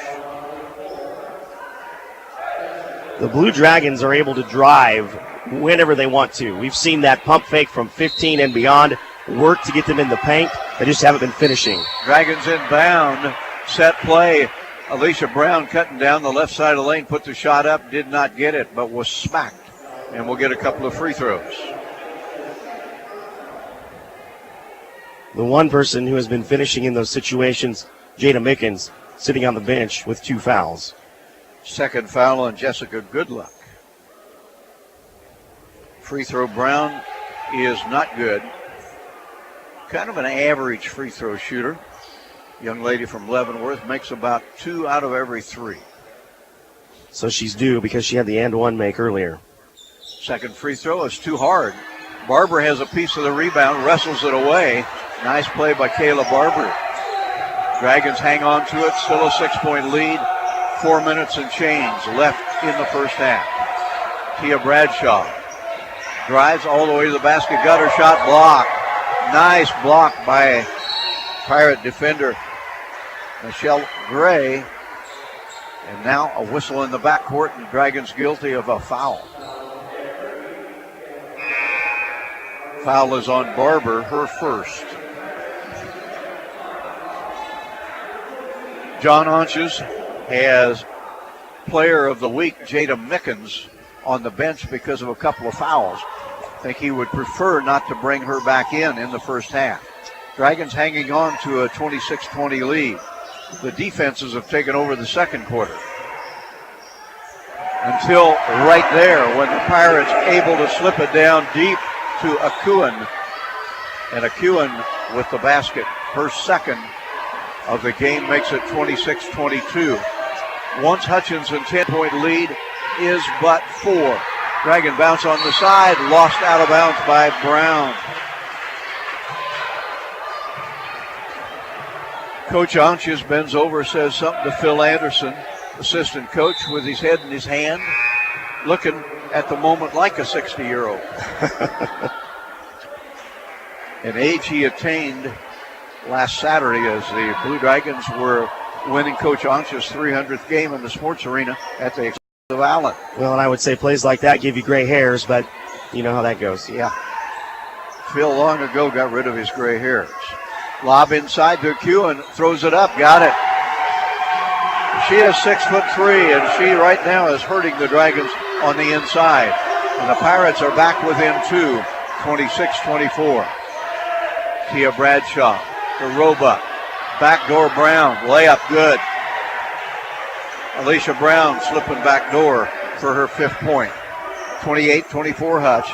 The Blue Dragons are able to drive whenever they want to. We've seen that pump fake from 15 and beyond work to get them in the paint. They just haven't been finishing. Dragons inbound, set play. Alicia Brown cutting down the left side of the lane, put the shot up, did not get it, but was smacked. And we'll get a couple of free throws. The one person who has been finishing in those situations, Jada Mickens, sitting on the bench with 2 fouls. Second foul on Jessica Goodluck. Free throw Brown is not good. Kind of an average free throw shooter. Young lady from Leavenworth makes about 2 out of every 3. So she's due because she had the and one make earlier. Second free throw is too hard. Barber has a piece of the rebound, wrestles it away. Nice play by Kayla Barber. Dragons hang on to it, still a 6-point lead. 4 minutes and change left in the first half. Tia Bradshaw drives all the way to the basket, got her shot blocked. Nice block by Pirate defender Michelle Gray. And now a whistle in the backcourt, and the Dragons guilty of a foul. Foul is on Barber, her first. John Onches has player of the week Jada Mickens on the bench because of a couple of fouls. I think he would prefer not to bring her back in the first half. Dragons hanging on to a 26-20 lead. The defenses have taken over the second quarter. Until right there when the Pirates able to slip it down deep to Akuan. And Akuan with the basket. Her second of the game makes it 26-22. Once Hutchinson 10-point lead is but 4. Dragon bounce on the side, lost out of bounds by Brown. Coach Onches bends over, says something to Phil Anderson, assistant coach, with his head in his hand, looking at the moment like a 60-year-old. An age he attained last Saturday as the Blue Dragons were winning Coach Onches' 300th game in the sports arena at the expense of Allen. Well, and I would say plays like that give you gray hairs, but you know how that goes. Yeah. Phil long ago got rid of his gray hairs. Lob inside to Q and throws it up. Got it. She is 6'3", and she right now is hurting the Dragons on the inside. And the Pirates are back within 2, 26-24. Tia Bradshaw to Roebuck. Backdoor Brown. Layup good. Alicia Brown slipping backdoor for her 5th point. 28-24 Hutch.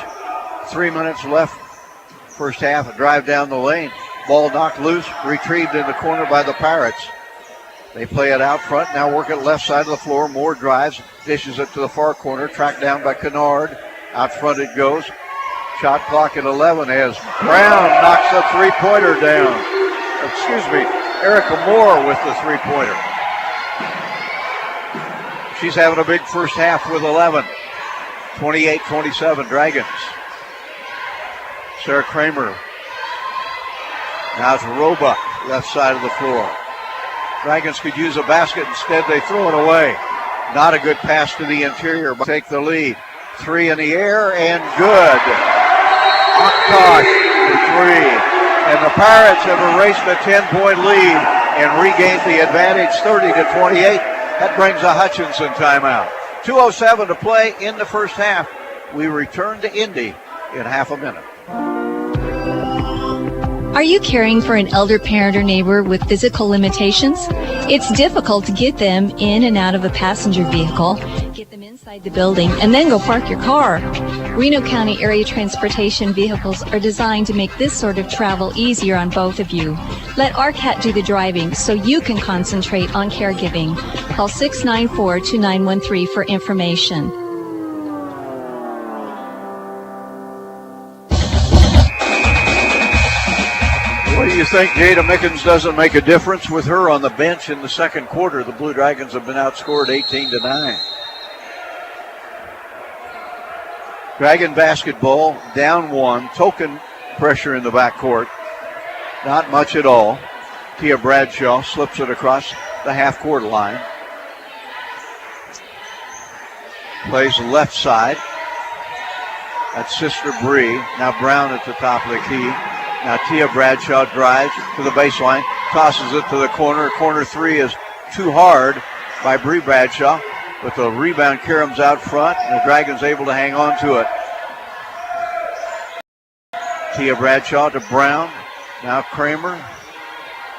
3 minutes left. First half, a drive down the lane. Ball knocked loose, retrieved in the corner by the Pirates. They play it out front, now work it left side of the floor. Moore drives, dishes it to the far corner, tracked down by Kennard. Out front it goes. Shot clock at 11 as Brown knocks the three-pointer down. Excuse me, Erica Moore with the three-pointer. She's having a big first half with 11. 28-27 Dragons. Sarah Kramer. Now it's Roebuck, left side of the floor. Dragons could use a basket. Instead, they throw it away. Not a good pass to the interior, but take the lead. 3 in the air and good. Aktosh for 3. And the Pirates have erased a 10-point lead and regained the advantage 30-28. That brings a Hutchinson timeout. 2:07 to play in the first half. We return to Indy in half a minute. Are you caring for an elder parent or neighbor with physical limitations? It's difficult to get them in and out of a passenger vehicle, get them inside the building, and then go park your car. Reno County area transportation vehicles are designed to make this sort of travel easier on both of you. Let RCAT do the driving so you can concentrate on caregiving. Call 694-2913 for information. What do you think Jada Mickens doesn't make a difference with her on the bench in the second quarter? The Blue Dragons have been outscored 18-9. Dragon basketball down 1. Token pressure in the backcourt. Not much at all. Tia Bradshaw slips it across the half-court line. Plays left side. That's Sister Bree. Now Brown at the top of the key. Now Tia Bradshaw drives to the baseline, tosses it to the corner. Corner 3 is too hard by Bree Bradshaw, but the rebound Karam's out front, and the Dragons able to hang on to it. Tia Bradshaw to Brown. Now Kramer.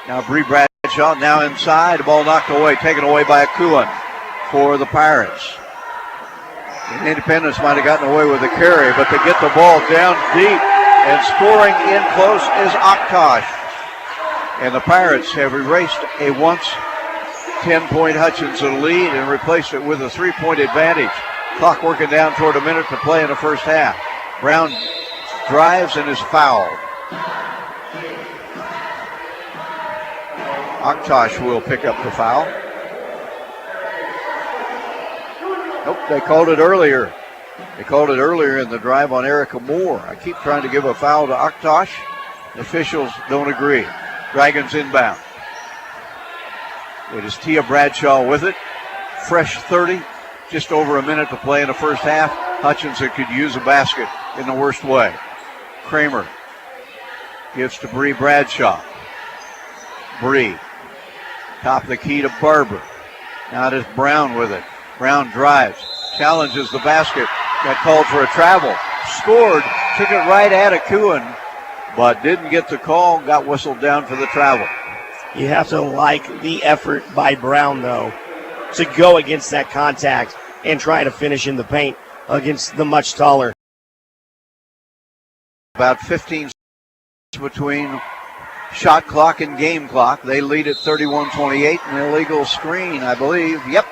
Now Bree Bradshaw. Now inside. The ball knocked away, taken away by Akuan for the Pirates. And Independence might have gotten away with the carry, but they get the ball down deep. And scoring in close is Aktosh. And the Pirates have erased a once 10-point Hutchinson lead and replaced it with a 3-point advantage. Clock working down toward a minute to play in the first half. Brown drives and is fouled. Aktosh will pick up the foul. Nope, they called it earlier. They called it earlier in the drive on Erica Moore. I keep trying to give a foul to Aktosh. The officials don't agree. Dragons inbound. It is Tia Bradshaw with it. Fresh 30. Just over a minute to play in the first half. Hutchinson could use a basket in the worst way. Kramer gives to Bree Bradshaw. Bree Top of the key to Barber. Now it is Brown with it. Brown drives, challenges the basket. Got called for a travel. Scored, took it right at Akuan, but didn't get the call. Got whistled down for the travel. You have to like the effort by Brown, though, to go against that contact and try to finish in the paint against the much taller. About 15 seconds between shot clock and game clock. They lead at 31-28. An illegal screen, I believe. Yep.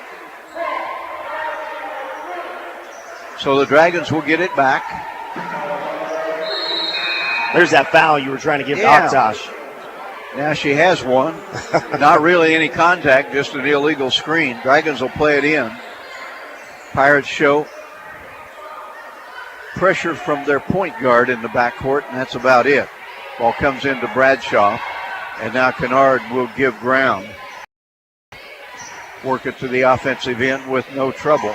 So the Dragons will get it back. There's that foul you were trying to give to Aktash. Now she has one. Not really any contact, just an illegal screen. Dragons will play it in. Pirates show pressure from their point guard in the backcourt, and that's about it. Ball comes into Bradshaw, and now Kennard will give ground. Work it to the offensive end with no trouble.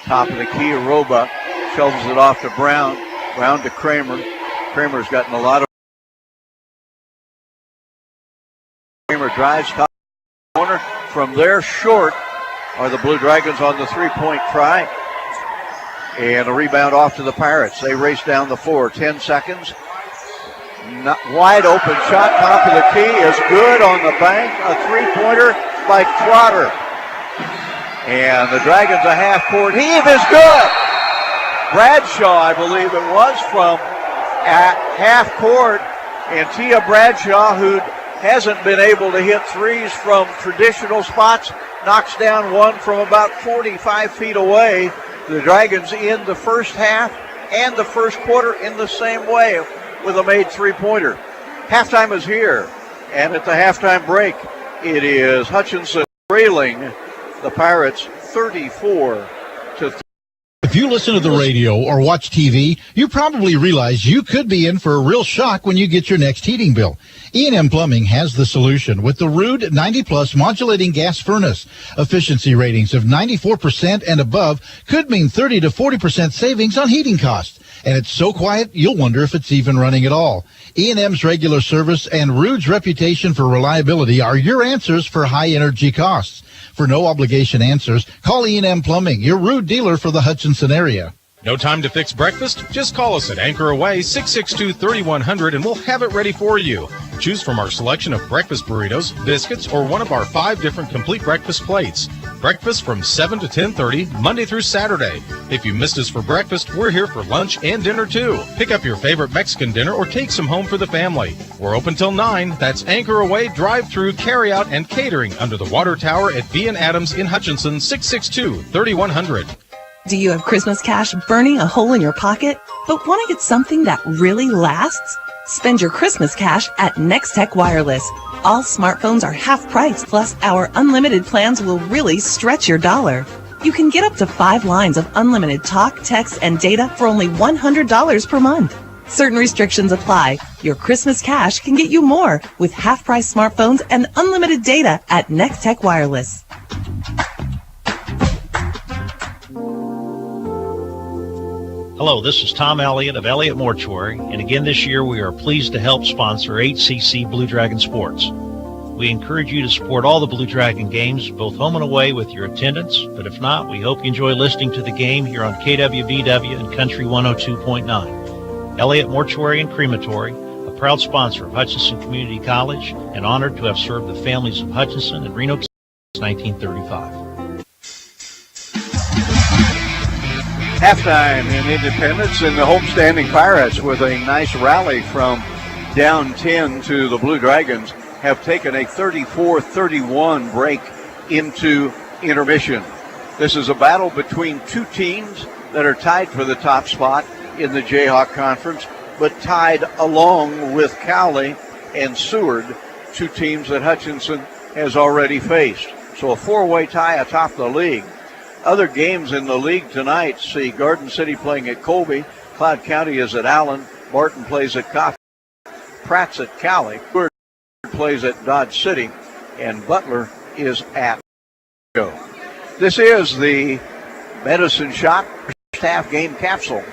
Top of the key, Roba shovels it off to Brown. Brown to Kramer. Kramer's gotten a lot of. Kramer drives top corner. From there, short are the Blue Dragons on the three-point try. And a rebound off to the Pirates. They race down the floor. 10 seconds. Not wide open shot. Top of the key is good on the bank. A three-pointer by Trotter. And the Dragons a half-court heave is good. Bradshaw, I believe it was, from at half-court. And Tia Bradshaw, who hasn't been able to hit threes from traditional spots, knocks down one from about 45 feet away. The Dragons in the first half and the first quarter in the same way with a made three-pointer. Halftime is here, and at the halftime break, it is Hutchinson trailing the Pirates 34-3. If you listen to the radio or watch TV, you probably realize you could be in for a real shock when you get your next heating bill. E&M Plumbing has the solution with the Rude 90-plus modulating gas furnace. Efficiency ratings of 94% and above could mean 30 to 40% savings on heating costs. And it's so quiet, you'll wonder if it's even running at all. E&M's regular service and Rude's reputation for reliability are your answers for high energy costs. For no obligation answers, call E&M Plumbing, your Rude dealer for the Hutchinson area. No time to fix breakfast? Just call us at Anchor Away 662-3100 and we'll have it ready for you. Choose from our selection of breakfast burritos, biscuits, or one of our 5 different complete breakfast plates. Breakfast from 7 to 10:30, Monday through Saturday. If you missed us for breakfast, we're here for lunch and dinner too. Pick up your favorite Mexican dinner or take some home for the family. We're open till 9. That's Anchor Away, drive-through, carry-out, and catering under the water tower at B & Adams in Hutchinson, 662-3100. Do you have Christmas cash burning a hole in your pocket, but want to get something that really lasts? Spend your Christmas cash at Nextech Wireless. All smartphones are half price, plus our unlimited plans will really stretch your dollar. You can get up to 5 lines of unlimited talk, text, and data for only $100 per month. Certain restrictions apply. Your Christmas cash can get you more with half-price smartphones and unlimited data at Nextech Wireless. Hello, this is Tom Elliott of Elliott Mortuary, and again this year we are pleased to help sponsor HCC Blue Dragon Sports. We encourage you to support all the Blue Dragon games, both home and away, with your attendance, but if not, we hope you enjoy listening to the game here on KWBW and Country 102.9. Elliott Mortuary and Crematory, a proud sponsor of Hutchinson Community College, and honored to have served the families of Hutchinson and Reno since 1935. Halftime in Independence, and the homestanding Pirates, with a nice rally from down 10 to the Blue Dragons, have taken a 34-31 break into intermission. This is a battle between two teams that are tied for the top spot in the Jayhawk Conference, but tied along with Cowley and Seward, two teams that Hutchinson has already faced. So a 4-way tie atop the league. Other games in the league tonight see Garden City playing at Colby, Cloud County is at Allen, Barton plays at Coffee, Pratt's at Cowley, Seward plays at Dodge City, and Butler is at Go. This is the Medicine Shot first half game capsule.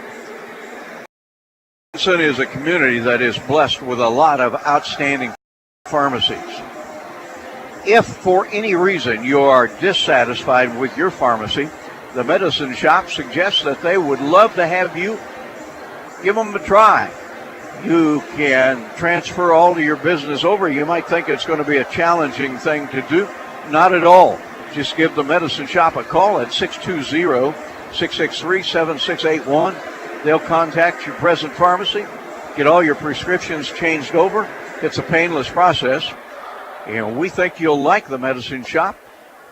Hutchinson is a community that is blessed with a lot of outstanding pharmacies. If for any reason you are dissatisfied with your pharmacy, the Medicine Shop suggests that they would love to have you give them a try. You can transfer all of your business over. You might think it's going to be a challenging thing to do. Not at all. Just give the Medicine Shop a call at 620-663-7681. They'll contact your present pharmacy, get all your prescriptions changed over. It's a painless process. And we think you'll like the Medicine Shop.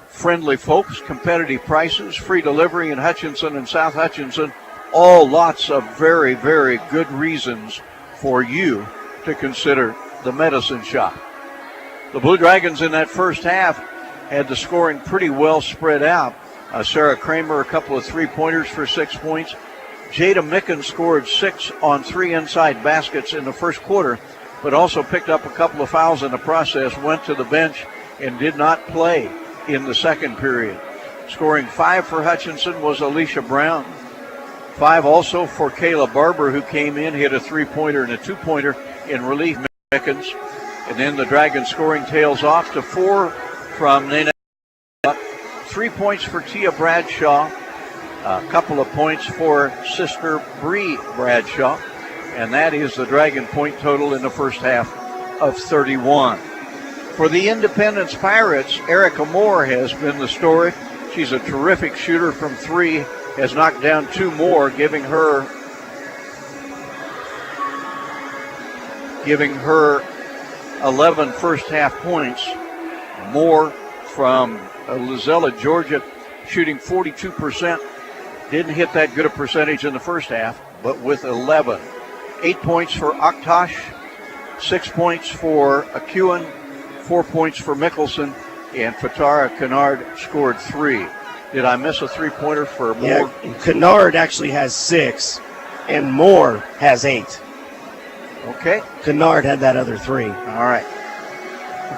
Friendly folks, competitive prices, free delivery in Hutchinson and South Hutchinson. All lots of very, very good reasons for you to consider the Medicine Shop. The Blue Dragons in that first half had the scoring pretty well spread out. Sarah Kramer, a couple of three-pointers for 6 points. Jada Micken scored 6 on 3 inside baskets in the first quarter, but also picked up a couple of fouls in the process, went to the bench, and did not play in the second period. Scoring 5 for Hutchinson was Alicia Brown. 5 also for Kayla Barber, who came in, hit a three-pointer and a two-pointer in relief Mickens. And then the Dragons scoring tails off to 4 from Nina. 3 points for Tia Bradshaw. A couple of points for sister Bree Bradshaw. And that is the Dragon point total in the first half of 31. For the Independence Pirates, Erica Moore has been the story. She's a terrific shooter from 3, has knocked down 2 more, giving her 11 first half points. Moore from Lizella, Georgia, shooting 42%. Didn't hit that good a percentage in the first half, but with 11. 8 points for Aktosh, 6 points for Acuan, 4 points for Mickelson, and Fatara Kennard scored 3. Did I miss a three-pointer for Moore? Yeah, Kennard actually has 6, and Moore has 8. Okay. Kennard had that other 3. All right.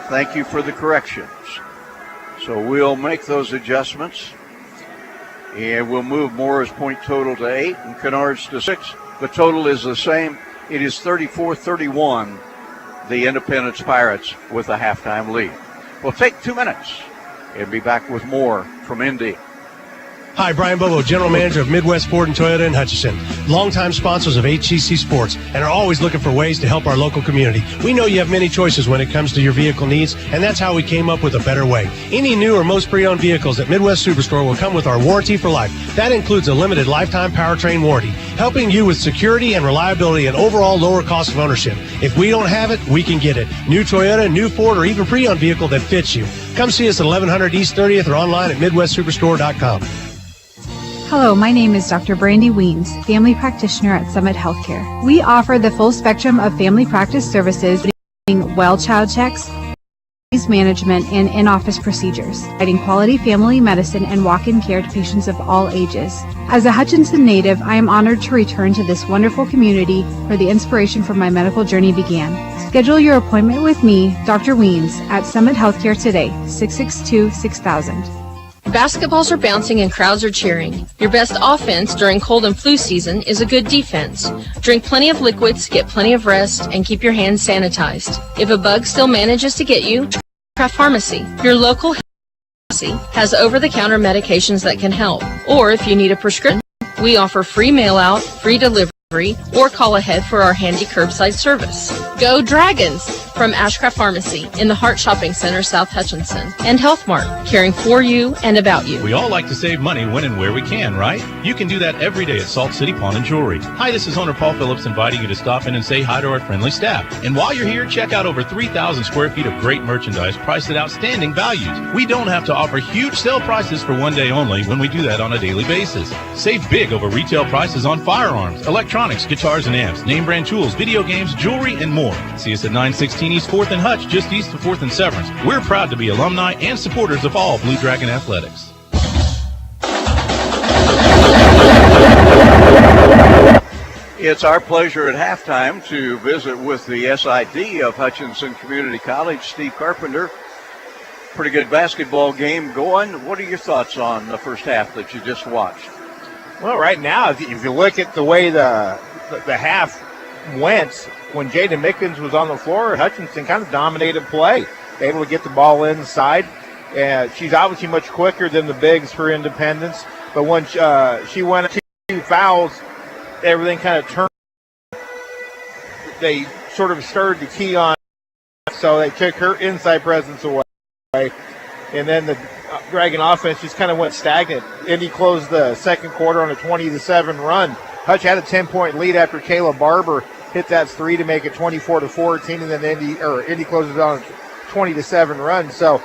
Thank you for the corrections. So we'll make those adjustments, and we'll move Moore's point total to 8 and Kennard's to 6. The total is the same. It is 34-31, the Independence Pirates with a halftime lead. We'll take 2 minutes and be back with more from Indy. Hi, Brian Bobo, General Manager of Midwest Ford and Toyota in Hutchinson. Longtime sponsors of HCC Sports and are always looking for ways to help our local community. We know you have many choices when it comes to your vehicle needs, and that's how we came up with a better way. Any new or most pre-owned vehicles at Midwest Superstore will come with our warranty for life. That includes a limited lifetime powertrain warranty, helping you with security and reliability and overall lower cost of ownership. If we don't have it, we can get it. New Toyota, new Ford, or even pre-owned vehicle that fits you. Come see us at 1100 East 30th or online at MidwestSuperstore.com. Hello, my name is Dr. Brandy Weems, family practitioner at Summit Healthcare. We offer the full spectrum of family practice services, including well child checks, disease management, and in-office procedures, providing quality family medicine and walk-in care to patients of all ages. As a Hutchinson native, I am honored to return to this wonderful community where the inspiration for my medical journey began. Schedule your appointment with me, Dr. Weems, at Summit Healthcare today, 662-6000. Basketballs are bouncing and crowds are cheering. Your best offense during cold and flu season is a good defense. Drink plenty of liquids, get plenty of rest, and keep your hands sanitized. If a bug still manages to get you, Craft Pharmacy, your local pharmacy, has over-the-counter medications that can help. Or if you need a prescription, we offer free mail-out, free delivery, or call ahead for our handy curbside service. Go Dragons! From Ashcraft Pharmacy in the Hart Shopping Center, South Hutchinson, and Health Mart, caring for you and about you. We all like to save money when and where we can, right? You can do that every day at Salt City Pawn and Jewelry. Hi, this is owner Paul Phillips inviting you to stop in and say hi to our friendly staff. And while you're here, check out over 3,000 square feet of great merchandise priced at outstanding values. We don't have to offer huge sale prices for one day only when we do that on a daily basis. Save big over retail prices on firearms, electronics, guitars and amps, name brand tools, video games, jewelry, and more. See us at 916 East 4th and Hutch, just east of 4th and Severance. We're proud to be alumni and supporters of all Blue Dragon athletics. It's our pleasure at halftime to visit with the SID of Hutchinson Community College, Steve Carpenter. Pretty good basketball game going. What are your thoughts on the first half that you just watched? Well, right now, if you look at the way the half went, when Jaden Mickens was on the floor, Hutchinson kind of dominated play, able to get the ball inside. She's obviously much quicker than the bigs for Independence, but when she went 2 fouls, everything kind of turned. They sort of started to key on, so they took her inside presence away, and then the Dragon offense just kind of went stagnant. Indy closed the second quarter on a 20-7 run. Hutch had a 10-point lead after Kayla Barber hit that three to make it 24-14, and then Indy closes on a 20-7 run. So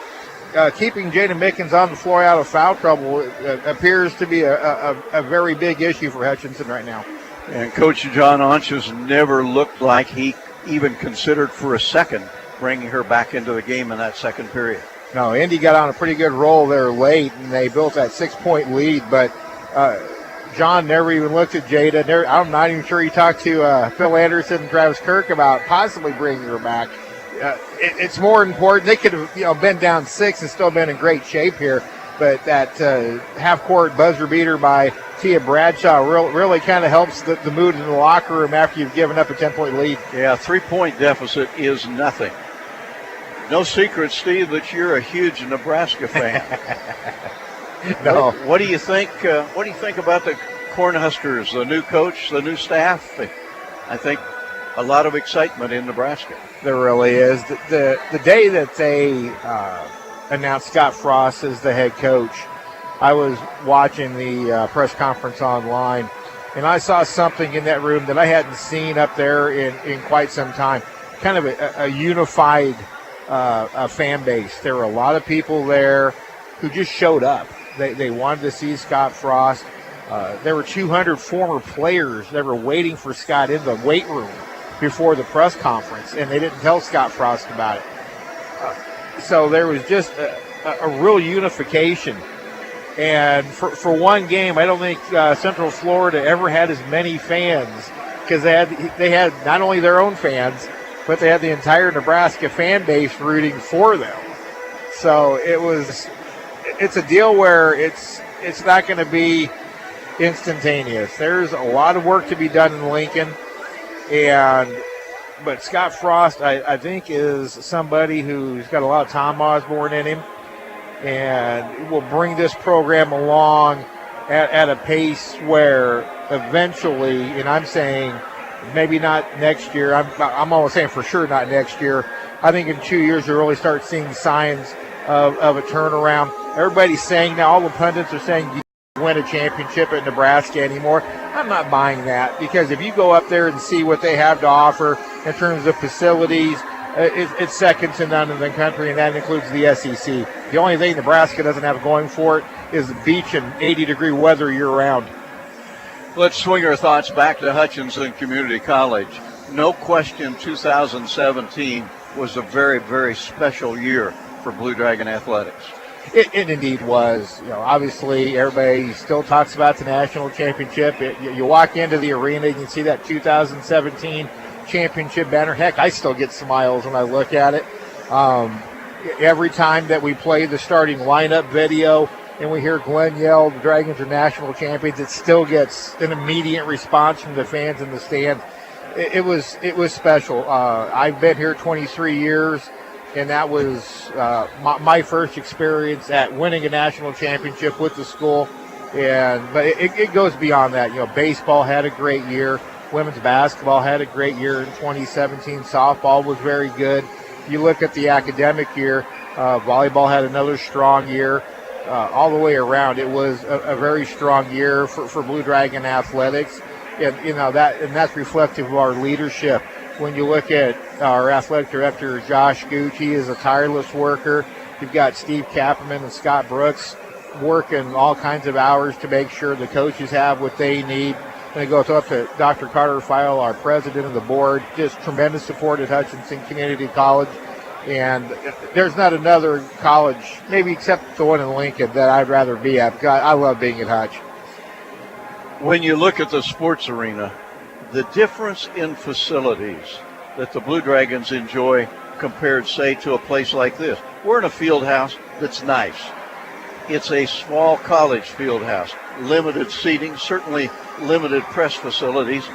keeping Jaden Mickens on the floor out of foul trouble appears to be a very big issue for Hutchinson right now. And Coach John Onch has never looked like he even considered for a second bringing her back into the game in that second period. No, Indy got on a pretty good roll there late, and they built that 6-point lead, but John never even looked at Jada. I'm not even sure he talked to Phil Anderson and Travis Kirk about possibly bringing her back. It's more important. They could have been down 6 and still been in great shape here, but that half-court buzzer beater by Tia Bradshaw really kind of helps the mood in the locker room after you've given up a 10-point lead. Yeah, 3-point deficit is nothing. No secret, Steve, that you're a huge Nebraska fan. No. What do you think? What do you think about the Cornhuskers, the new coach, the new staff? I think a lot of excitement in Nebraska. There really is. The day that they announced Scott Frost as the head coach, I was watching the press conference online, and I saw something in that room that I hadn't seen up there in quite some time. Kind of a unified fan base. There were a lot of people there who just showed up. They wanted to see Scott Frost. There were 200 former players that were waiting for Scott in the weight room before the press conference, and they didn't tell Scott Frost about it. So there was just a real unification. And for one game, I don't think Central Florida ever had as many fans, because they had not only their own fans, but they had the entire Nebraska fan base rooting for them. So it's a deal where it's not going to be instantaneous. There's a lot of work to be done in Lincoln, but Scott Frost, I think, is somebody who's got a lot of Tom Osborne in him, and will bring this program along at a pace where eventually, and I'm saying maybe not next year, I'm almost saying for sure not next year, I think in 2 years you'll really start seeing signs of a turnaround. Everybody's saying now, all the pundits are saying you can't win a championship at Nebraska anymore. I'm not buying that, because if you go up there and see what they have to offer in terms of facilities, it's second to none in the country, and that includes the SEC. The only thing Nebraska doesn't have going for it is the beach and 80-degree weather year-round. Let's swing our thoughts back to Hutchinson Community College. No question 2017 was a very, very special year for Blue Dragon athletics. It indeed was. Obviously, everybody still talks about the national championship. You walk into the arena, you can see that 2017 championship banner. Heck, I still get smiles when I look at it. Every time that we play the starting lineup video and we hear Glenn yell, the Dragons are national champions, it still gets an immediate response from the fans in the stand. It was special. I've been here 23 years, and that was my first experience at winning a national championship with the school. But it goes beyond that. Baseball had a great year. Women's basketball had a great year in 2017. Softball was very good. You look at the academic year, volleyball had another strong year. All the way around, it was a very strong year for Blue Dragon athletics, and that's reflective of our leadership. When you look at our athletic director, Josh Gooch, he is a tireless worker. You've got Steve Kapperman and Scott Brooks working all kinds of hours to make sure the coaches have what they need. And it goes up to Dr. Carter Feil, our president of the board, just tremendous support at Hutchinson Community College. And there's not another college, maybe except the one in Lincoln, that I'd rather be at, because I love being at Hutch. When you look at the sports arena, the difference in facilities that the Blue Dragons enjoy compared, say, to a place like this. We're in a field house that's nice. It's a small college field house, limited seating, certainly limited press facilities.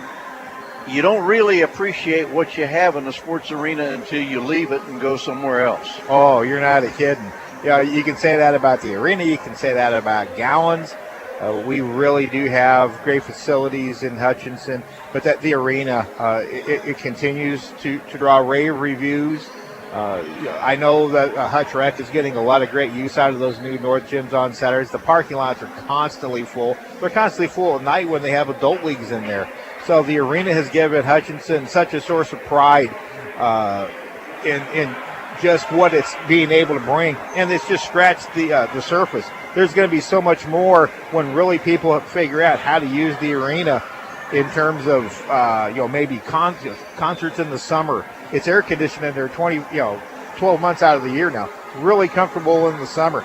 you don't really appreciate what you have in the sports arena until you leave it and go somewhere else. Oh, you're not kidding. You can say that about the arena. You can say that about Gowans. We really do have great facilities in Hutchinson, but the arena, it continues to draw rave reviews. I know that Hutch Rec is getting a lot of great use out of those new North gyms on Saturdays. The parking lots are constantly full. They're constantly full at night when they have adult leagues in there. So the arena has given Hutchinson such a source of pride in just what it's being able to bring, and it's just scratched the surface. There's going to be so much more when really people figure out how to use the arena in terms of maybe concerts in the summer. It's air conditioned in there 12 months out of the year now. Really comfortable in the summer.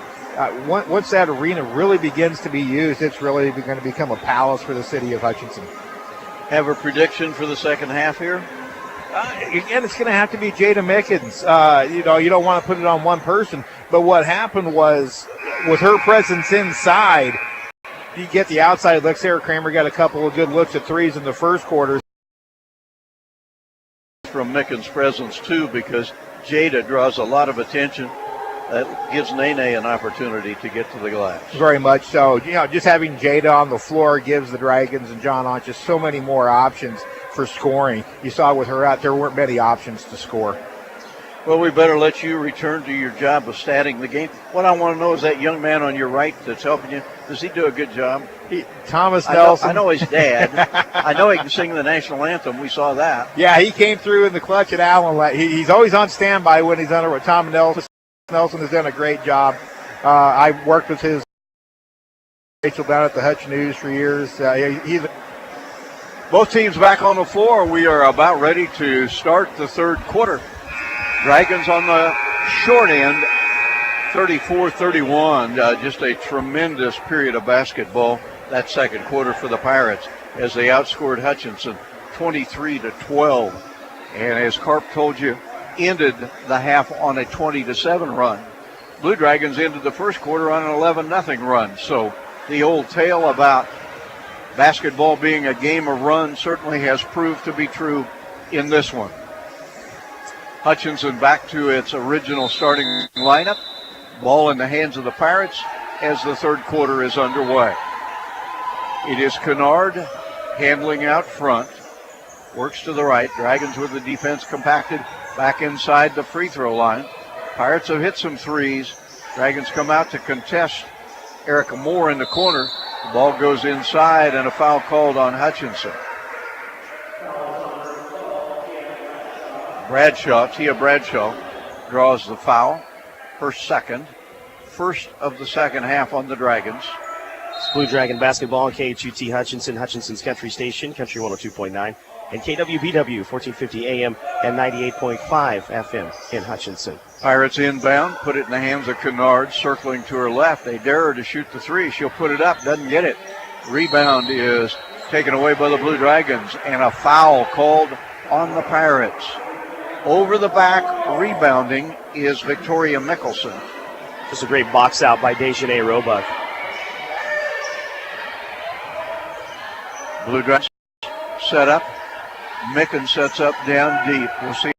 Once that arena really begins to be used, it's really going to become a palace for the city of Hutchinson. Have a prediction for the second half here? Again, it's going to have to be Jada Mickens. You don't want to put it on one person, but what happened was, with her presence inside, you get the outside looks. Sarah Kramer got a couple of good looks at threes in the first quarter. From Mickens' presence, too, because Jada draws a lot of attention. That gives Nene an opportunity to get to the glass. Very much so. Just having Jada on the floor gives the Dragons and John Ott just so many more options for scoring. You saw with her out, there weren't many options to score. Well, we better let you return to your job of statting the game. What I want to know is that young man on your right that's helping you, does he do a good job? Thomas Nelson. I know his dad. I know he can sing the national anthem. We saw that. Yeah, he came through in the clutch at Allen. He's always on standby when he's under. Tom Nelson has done a great job. I worked with his Rachel down at the Hutch News for years. Both teams back on the floor. We are about ready to start the third quarter. Dragons on the short end, 34-31. Just a tremendous period of basketball that second quarter for the Pirates as they outscored Hutchinson 23-12. And as Carp told you, ended the half on a 20-7 run. Blue Dragons ended the first quarter on an 11-0 run. So the old tale about basketball being a game of runs certainly has proved to be true in this one. Hutchinson back to its original starting lineup. Ball in the hands of the Pirates as the third quarter is underway. It is Kennard handling out front. Works to the right. Dragons with the defense compacted back inside the free throw line. Pirates have hit some threes. Dragons come out to contest Erica Moore in the corner. The ball goes inside and a foul called on Hutchinson. Tia Bradshaw draws the foul. Her second. First of the second half on the Dragons. It's Blue Dragon basketball on KHUT Hutchinson, Hutchinson's Country Station, Country 102.9, and KWBW 1450 AM and 98.5 FM in Hutchinson. Pirates inbound, put it in the hands of Kennard, circling to her left. They dare her to shoot the three. She'll put it up, doesn't get it. Rebound is taken away by the Blue Dragons, and a foul called on the Pirates. Over the back, rebounding is Victoria Mickelson. Just a great box out by Dejanay Roebuck. Blue Dragons set up. Mickens sets up down deep. We'll see.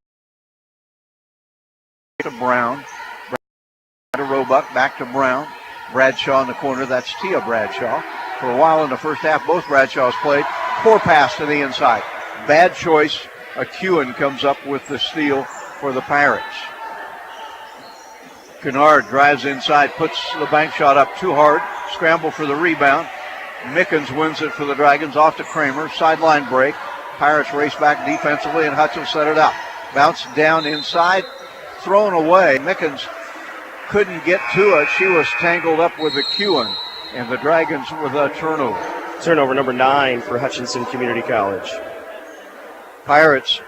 To Brown. To Roebuck, back to Brown. Bradshaw in the corner. That's Tia Bradshaw. For a while in the first half, both Bradshaws played. Poor pass to the inside. Bad choice. Kewen comes up with the steal for the Pirates. Kennard drives inside, puts the bank shot up too hard. Scramble for the rebound. Mickens wins it for the Dragons, off to Kramer. Sideline break. Pirates race back defensively, and Hutchinson set it up. Bounce down inside, thrown away. Mickens couldn't get to it. She was tangled up with the Kewen, and the Dragons with a turnover. Turnover number 9 for Hutchinson Community College. Pirates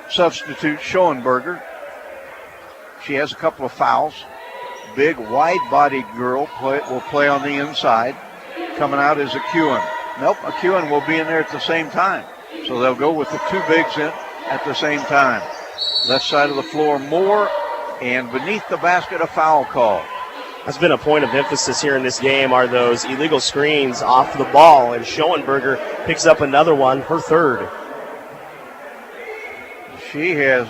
substitute Schoenberger. She has a couple of fouls. Big, wide-bodied girl will play on the inside. Coming out is Kewen. Nope, Kewen will be in there at the same time. So they'll go with the two bigs in at the same time. Left side of the floor, Moore, and beneath the basket, a foul call. That's been a point of emphasis here in this game, are those illegal screens off the ball, and Schoenberger picks up another one, her third. She has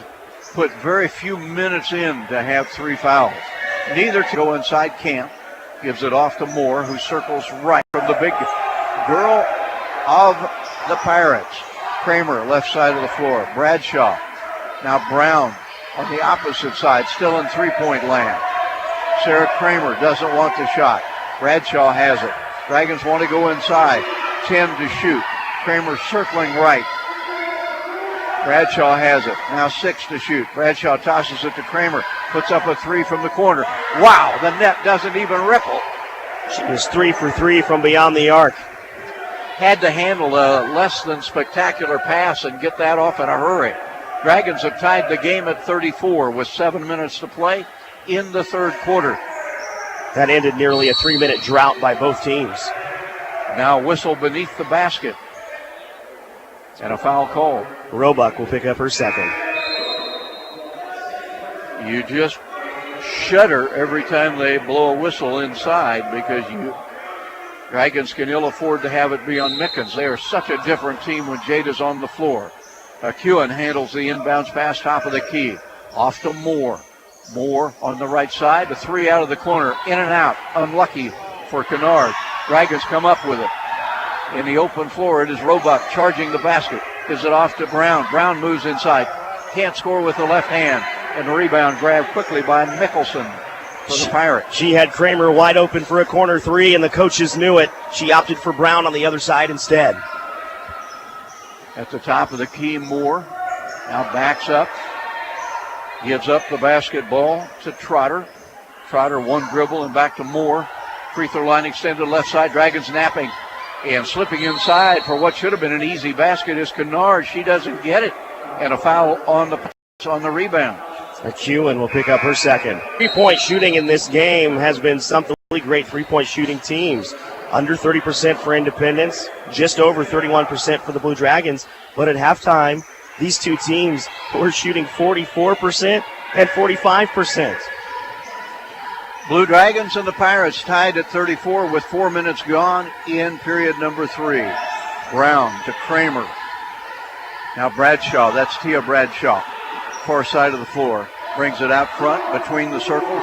put very few minutes in to have 3 fouls. Neither to go inside Camp. Gives it off to Moore, who circles right from the big girl of the Pirates. Kramer, left side of the floor. Bradshaw. Now Brown on the opposite side, still in three-point land. Sarah Kramer doesn't want the shot. Bradshaw has it. Dragons want to go inside. 10 to shoot. Kramer circling right. Bradshaw has it. Now 6 to shoot. Bradshaw tosses it to Kramer. Puts up a 3 from the corner. Wow, the net doesn't even ripple. She was 3 for 3 from beyond the arc. Had to handle a less than spectacular pass and get that off in a hurry. Dragons have tied the game at 34 with 7 minutes to play in the third quarter. That ended nearly a 3-minute drought by both teams. Now whistle beneath the basket. And a foul called. Roebuck will pick up her second. You just shudder every time they blow a whistle inside because Dragons can ill afford to have it be on Mickens. They are such a different team when Jada's on the floor. Kewen handles the inbounds pass, top of the key. Off to Moore. Moore on the right side. A 3 out of the corner. In and out. Unlucky for Kennard. Dragons come up with it. In the open floor, it is Roebuck charging the basket. Gives it off to Brown. Brown moves inside. Can't score with the left hand. And the rebound grabbed quickly by Mickelson for the Pirates. She had Kramer wide open for a corner 3, and the coaches knew it. She opted for Brown on the other side instead. At the top of the key, Moore now backs up. Gives up the basketball to Trotter. Trotter one dribble and back to Moore. Free throw line extended left side. Dragons napping. And slipping inside for what should have been an easy basket is Kennard. She doesn't get it. And a foul on the rebound. Kewen will pick up her second. 3-point shooting in this game has been something really great. 3-point shooting teams. Under 30% for Independence. Just over 31% for the Blue Dragons. But at halftime, these two teams were shooting 44% and 45%. Blue Dragons and the Pirates tied at 34 with 4 minutes gone in period number 3. Brown to Kramer. Now Bradshaw, that's Tia Bradshaw. Far side of the floor. Brings it out front between the circles.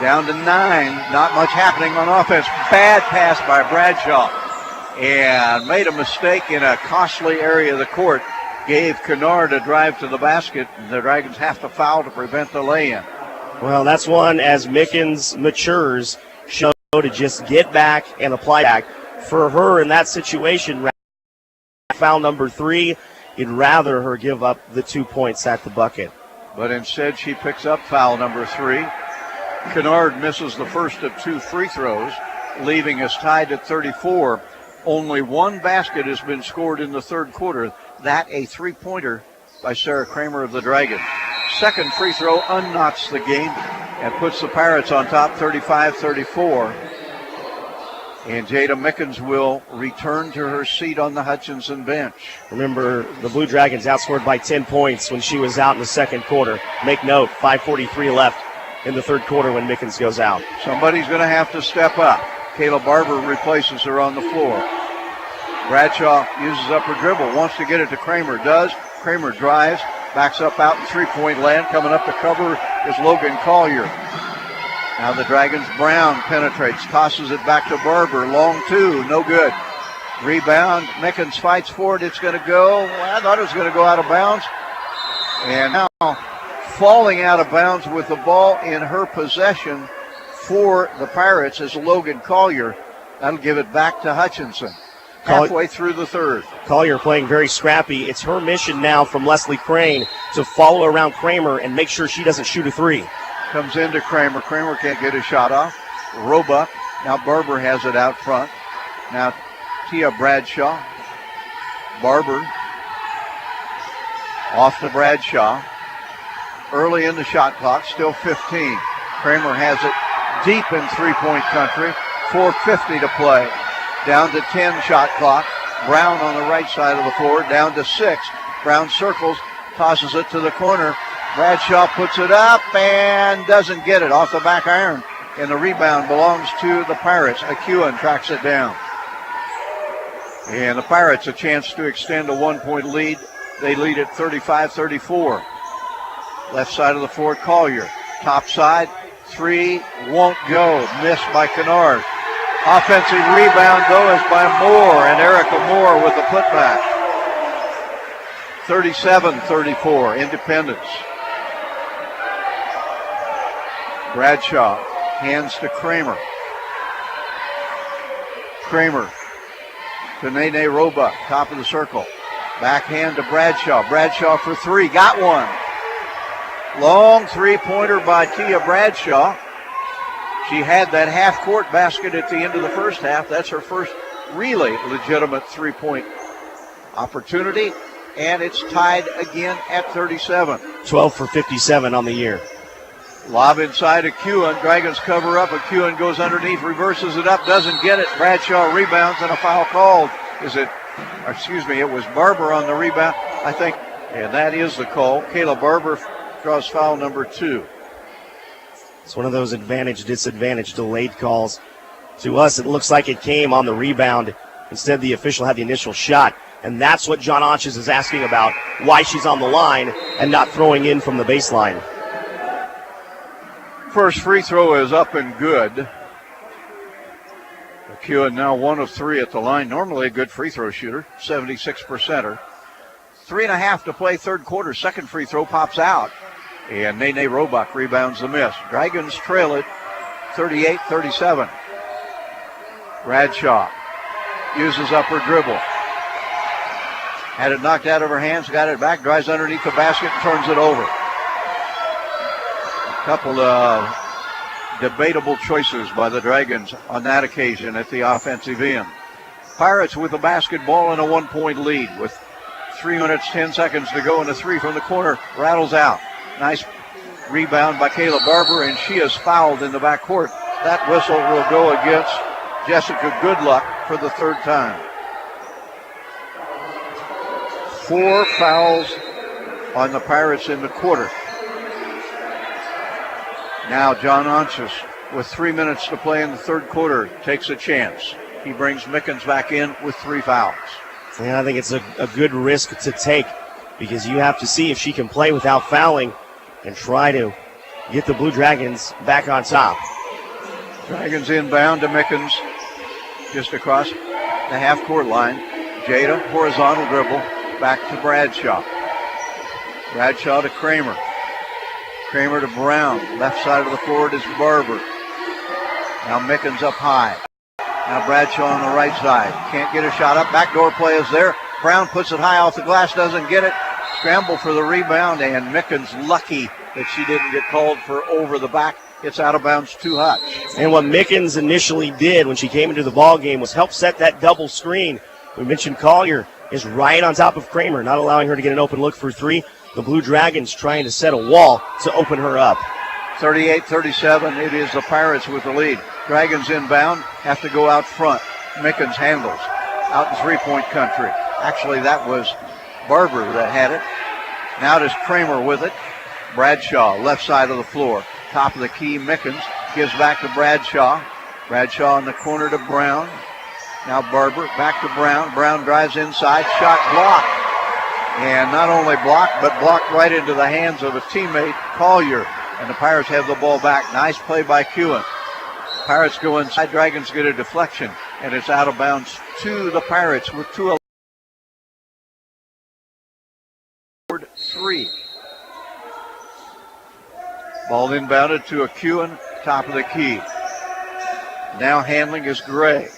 Down to 9. Not much happening on offense. Bad pass by Bradshaw. And made a mistake in a costly area of the court. Gave Kennard a drive to the basket. The Dragons have to foul to prevent the lay-in. Well, that's one as Mickens matures, show to just get back and apply back. For her in that situation, foul number 3, you'd rather her give up the 2 points at the bucket. But instead she picks up foul number 3. Kennard misses the first of 2 free throws, leaving us tied at 34. Only one basket has been scored in the third quarter. That a 3-pointer by Sarah Kramer of the Dragons. Second free throw unknots the game and puts the Pirates on top 35-34. And Jada Mickens will return to her seat on the Hutchinson bench. Remember, the Blue Dragons outscored by 10 points when she was out in the second quarter. Make note, 5:43 left in the third quarter when Mickens goes out. Somebody's going to have to step up. Kayla Barber replaces her on the floor. Bradshaw uses up her dribble, wants to get it to Kramer, does. Kramer drives, backs up out in three-point land. Coming up to cover is Logan Collier. Now the Dragons, Brown penetrates, tosses it back to Barber. Long 2, no good. Rebound, Mickens fights for it. It's going to go. I thought it was going to go out of bounds. And now falling out of bounds with the ball in her possession for the Pirates is Logan Collier. That'll give it back to Hutchinson. Halfway through the third. Collier playing very scrappy. It's her mission now from Leslie Crane to follow around Kramer and make sure she doesn't shoot a 3. Comes into Kramer. Kramer can't get his shot off. Roebuck. Now Barber has it out front. Now Tia Bradshaw. Barber. Off to Bradshaw. Early in the shot clock. Still 15. Kramer has it deep in three-point country. 4:50 to play. Down to 10 shot clock. Brown on the right side of the floor. Down to 6. Brown circles. Tosses it to the corner. Bradshaw puts it up and doesn't get it off the back iron. And the rebound belongs to the Pirates. Kewen tracks it down. And the Pirates a chance to extend a 1-point lead They lead at 35-34. Left side of the floor, Collier. Top side, three, won't go. Missed by Kennard. Offensive rebound, though, is by Moore, and Erica Moore with the putback. 37-34, Independence. Bradshaw hands to Kramer. Kramer to Nene Roebuck, top of the circle. Backhand to Bradshaw. Bradshaw for three, got one. Long three-pointer by Tia Bradshaw. She had that half-court basket at the end of the first half. That's her first really legitimate three-point opportunity, and it's tied again at 37. 12 for 57 on the year. Lob inside Akuan. Dragons cover up. Akuan goes underneath, reverses it up, doesn't get it. Bradshaw rebounds, and a foul called. It was Barber on the rebound, I think, and that is the call. Kayla Barber draws foul number 2. It's one of those advantage-disadvantage delayed calls. To us, it looks like it came on the rebound. Instead, the official had the initial shot, and that's what John Otches is asking about, why she's on the line and not throwing in from the baseline. First free throw is up and good. Akuan now 1 of 3 at the line. Normally a good free throw shooter, 76%er. 3.5 to play, third quarter. Second free throw pops out. And Nene Roebuck rebounds the miss. Dragons trail it 38-37. Bradshaw uses upper dribble. Had it knocked out of her hands, got it back, drives underneath the basket, turns it over. A couple of debatable choices by the Dragons on that occasion at the offensive end. Pirates with the basketball and a 1-point lead with 3 minutes, 10 seconds to go, and a three from the corner rattles out. Nice rebound by Kayla Barber, and she is fouled in the backcourt. That whistle will go against Jessica Goodluck for the third time. 4 fouls on the Pirates in the quarter. Now John Onches, with 3 minutes to play in the third quarter, takes a chance. He brings Mickens back in with 3 fouls. And I think it's a good risk to take because you have to see if she can play without fouling and try to get the Blue Dragons back on top. Dragons inbound to Mickens, just across the half-court line. Jada, horizontal dribble, back to Bradshaw. Bradshaw to Kramer. Kramer to Brown. Left side of the floor is Barber. Now Mickens up high. Now Bradshaw on the right side. Can't get a shot up. Backdoor play is there. Brown puts it high off the glass, doesn't get it. Scramble for the rebound, and Mickens lucky that she didn't get called for over the back. It's out of bounds too hot. And what Mickens initially did when she came into the ball game was help set that double screen. We mentioned Collier is right on top of Kramer, not allowing her to get an open look for 3. The Blue Dragons trying to set a wall to open her up. 38-37, it is the Pirates with the lead. Dragons inbound, have to go out front. Mickens handles out in three-point country. Actually, that was Barber that had it. Now does Kramer with it. Bradshaw, left side of the floor. Top of the key, Mickens gives back to Bradshaw. Bradshaw in the corner to Brown. Now Barber, back to Brown. Brown drives inside, shot blocked. And not only blocked, but blocked right into the hands of a teammate, Collier. And the Pirates have the ball back. Nice play by Kuhn. Pirates go inside, Dragons get a deflection, and it's out of bounds to the Pirates with 2-3. Ball inbounded to Akuan, top of the key. Now handling is Gray.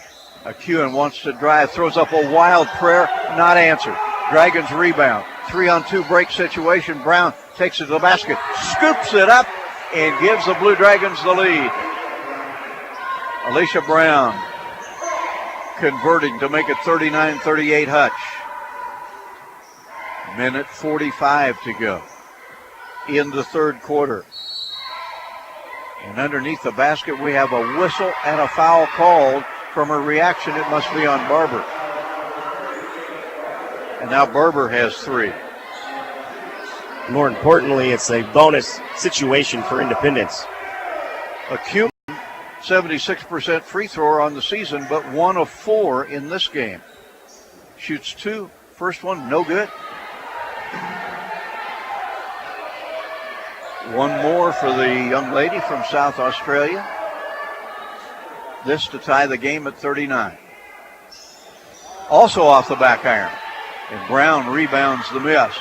Akuan wants to drive, throws up a wild prayer, not answered. Dragons rebound. 3-on-2 break situation. Brown takes it to the basket, scoops it up, and gives the Blue Dragons the lead. Alicia Brown converting to make it 39-38 Hutch. Minute 45 to go in the third quarter. And underneath the basket, we have a whistle and a foul called. From her reaction, it must be on Barber. And now Barber has 3. More importantly, it's a bonus situation for Independence. Akuan, 76% free thrower on the season, but 1 of 4 in this game. Shoots 2. First one, no good. One more for the young lady from South Australia. This to tie the game at 39. Also off the back iron. And Brown rebounds the miss.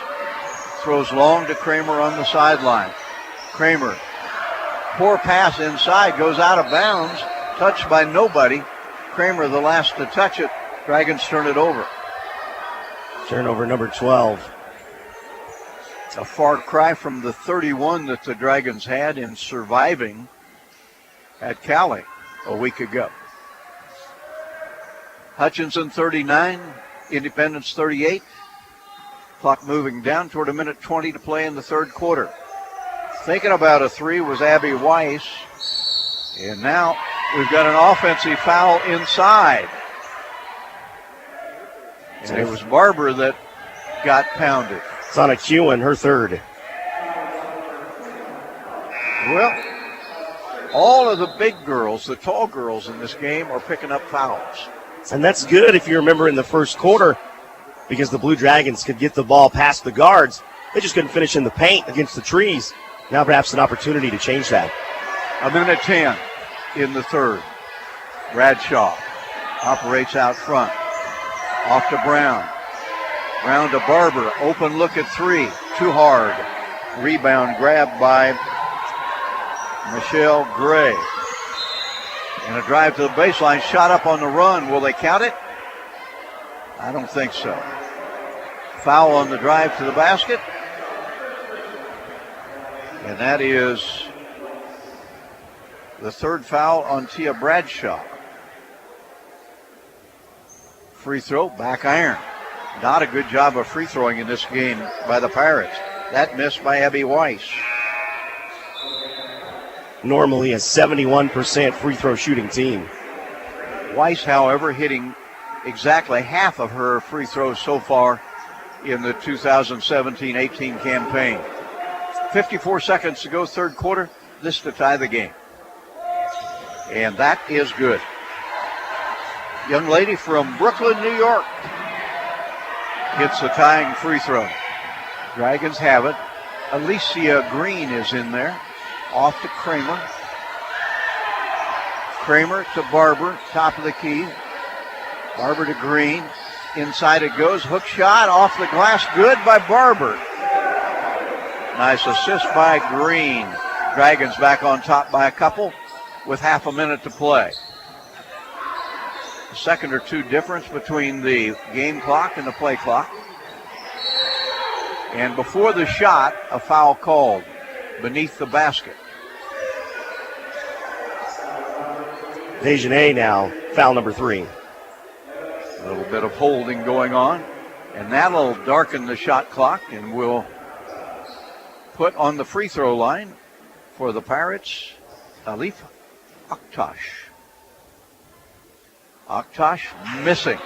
Throws long to Kramer on the sideline. Kramer, poor pass inside, goes out of bounds, touched by nobody. Kramer the last to touch it. Dragons turn it over. Turnover number 12. A far cry from the 31 that the Dragons had in surviving at Cali a week ago. Hutchinson 39, Independence 38. Clock moving down toward 1:20 to play in the third quarter. Thinking about a three was Abby Weiss. And now we've got an offensive foul inside. And it was Barber that got pounded. It's on a Kewen, her third. Well, all of the big girls, the tall girls in this game, are picking up fouls. And that's good if you remember in the first quarter, because the Blue Dragons could get the ball past the guards. They just couldn't finish in the paint against the trees. Now perhaps an opportunity to change that. 1:10 in the third. Bradshaw operates out front. Off to Brown. Brown to Barber. Open look at three. Too hard. Rebound grabbed by Michelle Gray. And a drive to the baseline. Shot up on the run. Will they count it? I don't think so. Foul on the drive to the basket. And that is the third foul on Tia Bradshaw. Free throw, back iron. Not a good job of free throwing in this game by the Pirates. That missed by Abby Weiss. Normally a 71% free throw shooting team. Weiss, however, hitting exactly half of her free throws so far in the 2017-18 campaign. 54 seconds to go, third quarter. This to tie the game. And that is good. Young lady from Brooklyn, New York, hits the tying free throw. Dragons have it. Alicia Green is in there. Off to Kramer. Kramer to Barber, top of the key. Barber to Green. Inside it goes. Hook shot off the glass. Good by Barber. Nice assist by Green. Dragons back on top by a couple with half a minute to play. A second or two difference between the game clock and the play clock. And before the shot, a foul called beneath the basket. Dejanay now, foul number 3. A little bit of holding going on, and that'll darken the shot clock, and we'll put on the free throw line for the Pirates, Alif Aktash. Aktash missing.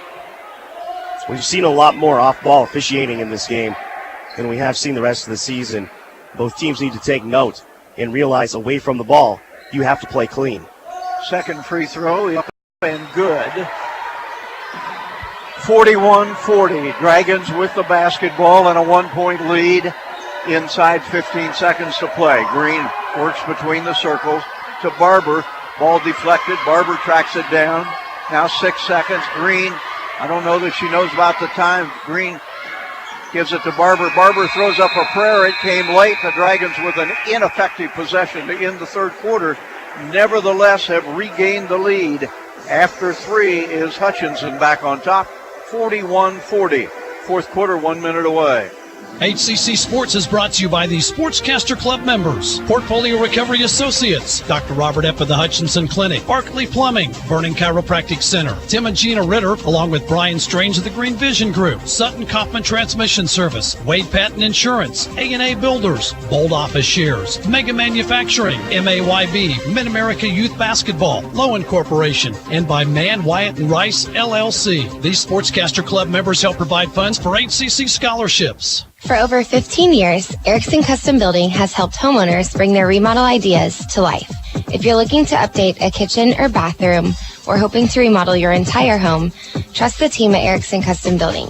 We've seen a lot more off-ball officiating in this game than we have seen the rest of the season. Both teams need to take note and realize away from the ball, you have to play clean. Second free throw up and good. 41-40. Dragons with the basketball and a 1-point lead inside 15 seconds to play. Green works between the circles to Barber. Ball deflected. Barber tracks it down. Now 6 seconds. Green, I don't know that she knows about the time. Green gives it to Barber. Barber throws up a prayer. It came late. The Dragons with an ineffective possession to end the third quarter. Nevertheless have regained the lead. After three is Hutchinson back on top. 41-40. Fourth quarter, 1 minute away. HCC Sports is brought to you by the Sportscaster Club members, Portfolio Recovery Associates, Dr. Robert Epp of the Hutchinson Clinic, Barkley Plumbing, Vernon Chiropractic Center, Tim and Gina Ritter, along with Brian Strange of the Green Vision Group, Sutton Kaufman Transmission Service, Wade Patton Insurance, A&A Builders, Bold Office Shares, Mega Manufacturing, MAYB, Mid-America Youth Basketball, Lowen Corporation, and by Mann, Wyatt & Rice, LLC. These Sportscaster Club members help provide funds for HCC scholarships. For over 15 years, Erickson Custom Building has helped homeowners bring their remodel ideas to life. If you're looking to update a kitchen or bathroom or hoping to remodel your entire home, trust the team at Erickson Custom Building.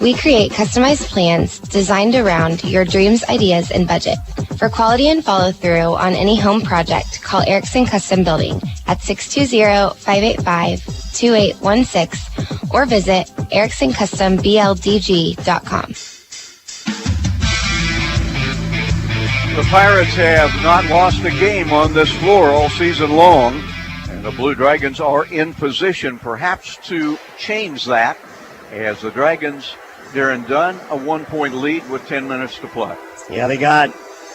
We create customized plans designed around your dreams, ideas, and budget. For quality and follow-through on any home project, call Erickson Custom Building at 620-585-2816 or visit ericksoncustombldg.com. The Pirates have not lost a game on this floor all season long, and the Blue Dragons are in position perhaps to change that as the Dragons, Darren Dunn, a 1-point lead with 10 minutes to play. Yeah, they got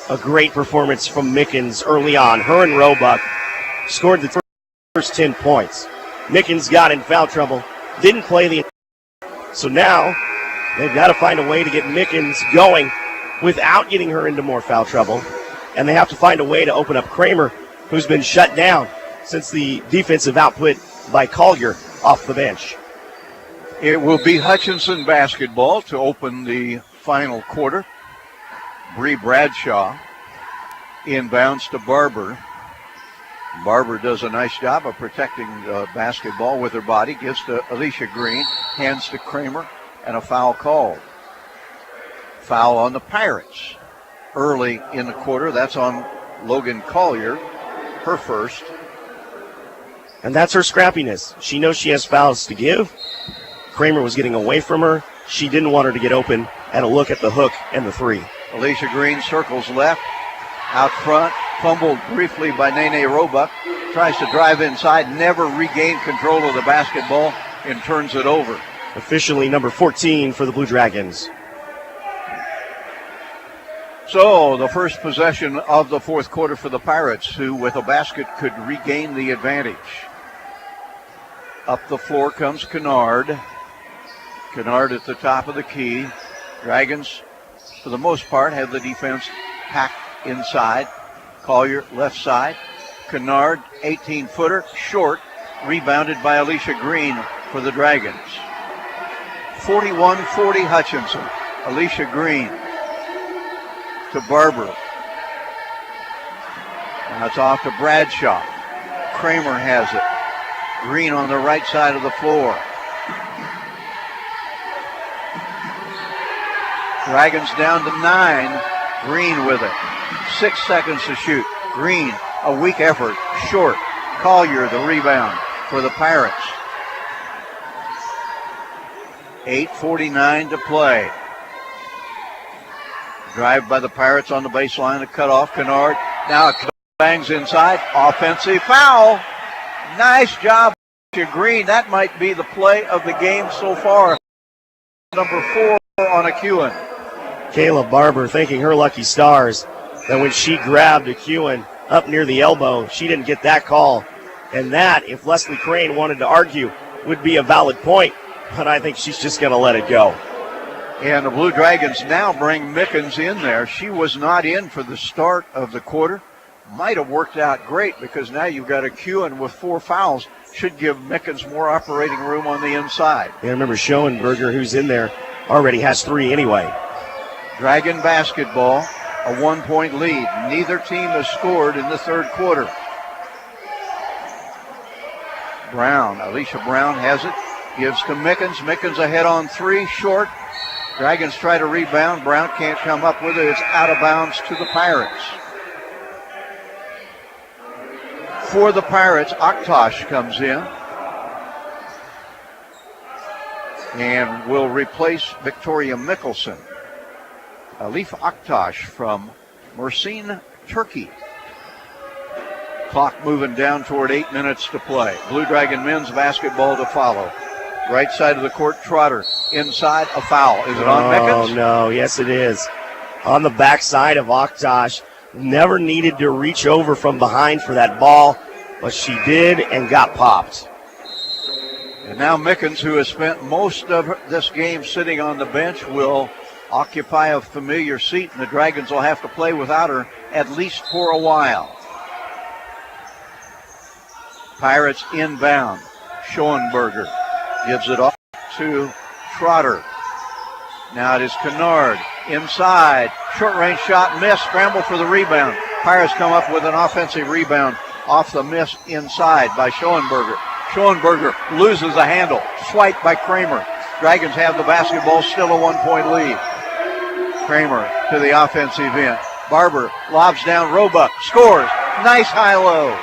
a great performance from Mickens early on. Her and Roebuck scored the first 10 points. Mickens got in foul trouble, didn't play the... So now they've got to find a way to get Mickens going without getting her into more foul trouble. And they have to find a way to open up Kramer, who's been shut down since the defensive output by Collier off the bench. It will be Hutchinson basketball to open the final quarter. Bree Bradshaw inbounds to Barber. Barber does a nice job of protecting the basketball with her body. Gives to Alicia Green, hands to Kramer, and a foul called. Foul on the Pirates early in the quarter. That's on Logan Collier, her first. And that's her scrappiness. She knows she has fouls to give. Kramer was getting away from her. She didn't want her to get open and a look at the hook and the three. Alicia Green circles left, out front, fumbled briefly by Nene Roebuck, tries to drive inside, never regained control of the basketball and turns it over. Officially number 14 for the Blue Dragons. So the first possession of the fourth quarter for the Pirates, who with a basket could regain the advantage. Up the floor comes Kennard. Kennard at the top of the key. Dragons, for the most part, have the defense packed inside. Collier left side. Kennard, 18-footer, short, rebounded by Alicia Green for the Dragons. 41-40 Hutchinson. Alicia Green to Barber. Now it's off to Bradshaw. Kramer has it. Green on the right side of the floor. Dragons down to 9. Green with it. 6 seconds to shoot. Green, a weak effort. Short. Collier the rebound for the Pirates. 8:49 to play. Drive by the Pirates on the baseline. A cutoff. Kennard. Now bangs inside. Offensive foul. Nice job, Green. That might be the play of the game so far. Number 4 on Acuan. Kayla Barber thanking her lucky stars that when she grabbed Acuan up near the elbow, she didn't get that call. And that, if Leslie Crane wanted to argue, would be a valid point. But I think she's just going to let it go. And the Blue Dragons now bring Mickens in there. She was not in for the start of the quarter. Might have worked out great because now you've got Acuan with 4 fouls. Should give Mickens more operating room on the inside. Yeah, remember Schoenberger, who's in there, already has 3 anyway. Dragon basketball, a 1-point lead. Neither team has scored in the third quarter. Brown, Alicia Brown has it. Gives to Mickens. Mickens ahead on 3, short. Dragons try to rebound. Brown can't come up with it. It's out of bounds to the Pirates. For the Pirates, Aktosh comes in and will replace Victoria Mickelson. Alif Aktosh from Mersin, Turkey. Clock moving down toward 8 minutes to play. Blue Dragon men's basketball to follow. Right side of the court, Trotter. Inside, a foul. Is it on Mickens? Oh, no. Yes, it is. On the backside of Aktosh. Never needed to reach over from behind for that ball, but she did and got popped. And now Mickens, who has spent most of this game sitting on the bench, will occupy a familiar seat, and the Dragons will have to play without her at least for a while. Pirates inbound. Schoenberger gives it off to Trotter. Now it is Kennard inside. Short range shot missed. Scramble for the rebound. Pirates come up with an offensive rebound off the miss inside by Schoenberger. Schoenberger loses the handle. Swiped by Kramer. Dragons have the basketball, still a 1-point lead. Kramer to the offensive end. Barber lobs down, Roebuck scores. Nice high-low.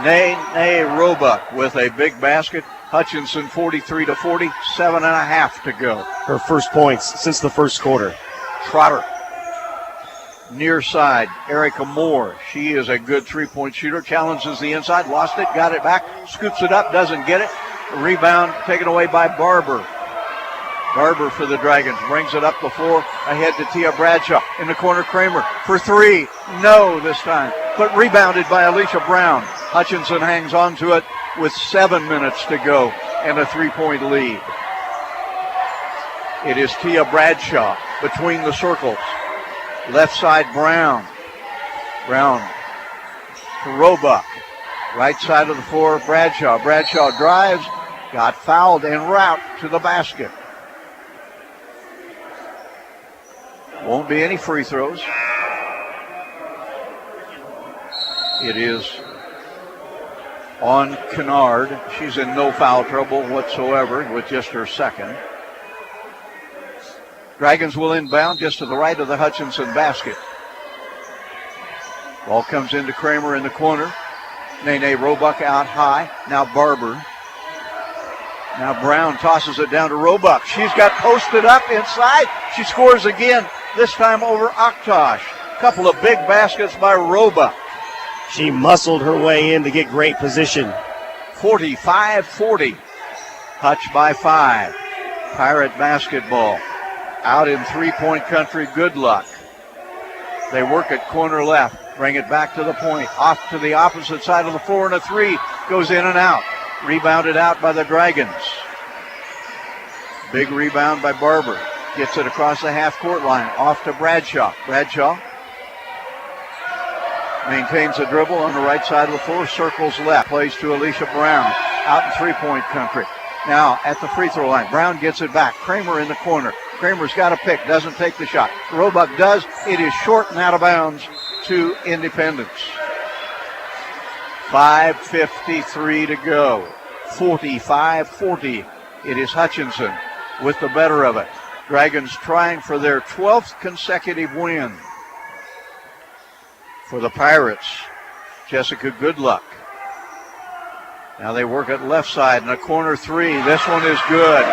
Nene Roebuck with a big basket. Hutchinson 43-40, 7.5 to go. Her first points since the first quarter. Trotter. Near side, Erica Moore. She is a good three-point shooter. Challenges the inside, lost it, got it back, scoops it up, doesn't get it. Rebound taken away by Barber. Barber for the Dragons, brings it up the floor, ahead to Tia Bradshaw. In the corner, Kramer for three. No this time, but rebounded by Alicia Brown. Hutchinson hangs on to it with 7 minutes to go and a 3-point lead. It is Tia Bradshaw between the circles. Left side, Brown. Brown to Roebuck. Right side of the floor, Bradshaw. Bradshaw drives, got fouled en route to the basket. Won't be any free throws. It is on Kennard. She's in no foul trouble whatsoever with just her second. Dragons will inbound just to the right of the Hutchinson basket. Ball comes into Kramer in the corner. Nene Roebuck out high. Now Barber. Now Brown tosses it down to Roebuck. She's got posted up inside. She scores again, this time over Aktosh. Couple of big baskets by Roebuck. She muscled her way in to get great position. 45-40. Hutch by 5. Pirate basketball. Out in three-point country, good luck. They work at corner left, bring it back to the point, off to the opposite side of the floor, and a three goes in and out. Rebounded out by the Dragons. Big rebound by Barber. Gets it across the half-court line, off to Bradshaw. Bradshaw maintains the dribble on the right side of the floor, circles left, plays to Alicia Brown, out in three-point country. Now at the free throw line, Brown gets it back. Kramer in the corner. Kramer's got a pick, doesn't take the shot. Roebuck does. It is short and out of bounds to Independence. 5:53 to go. 45-40. It is Hutchinson with the better of it. Dragons trying for their 12th consecutive win. For the Pirates, Jessica Goodluck. Now they work at left side in a corner three. This one is good.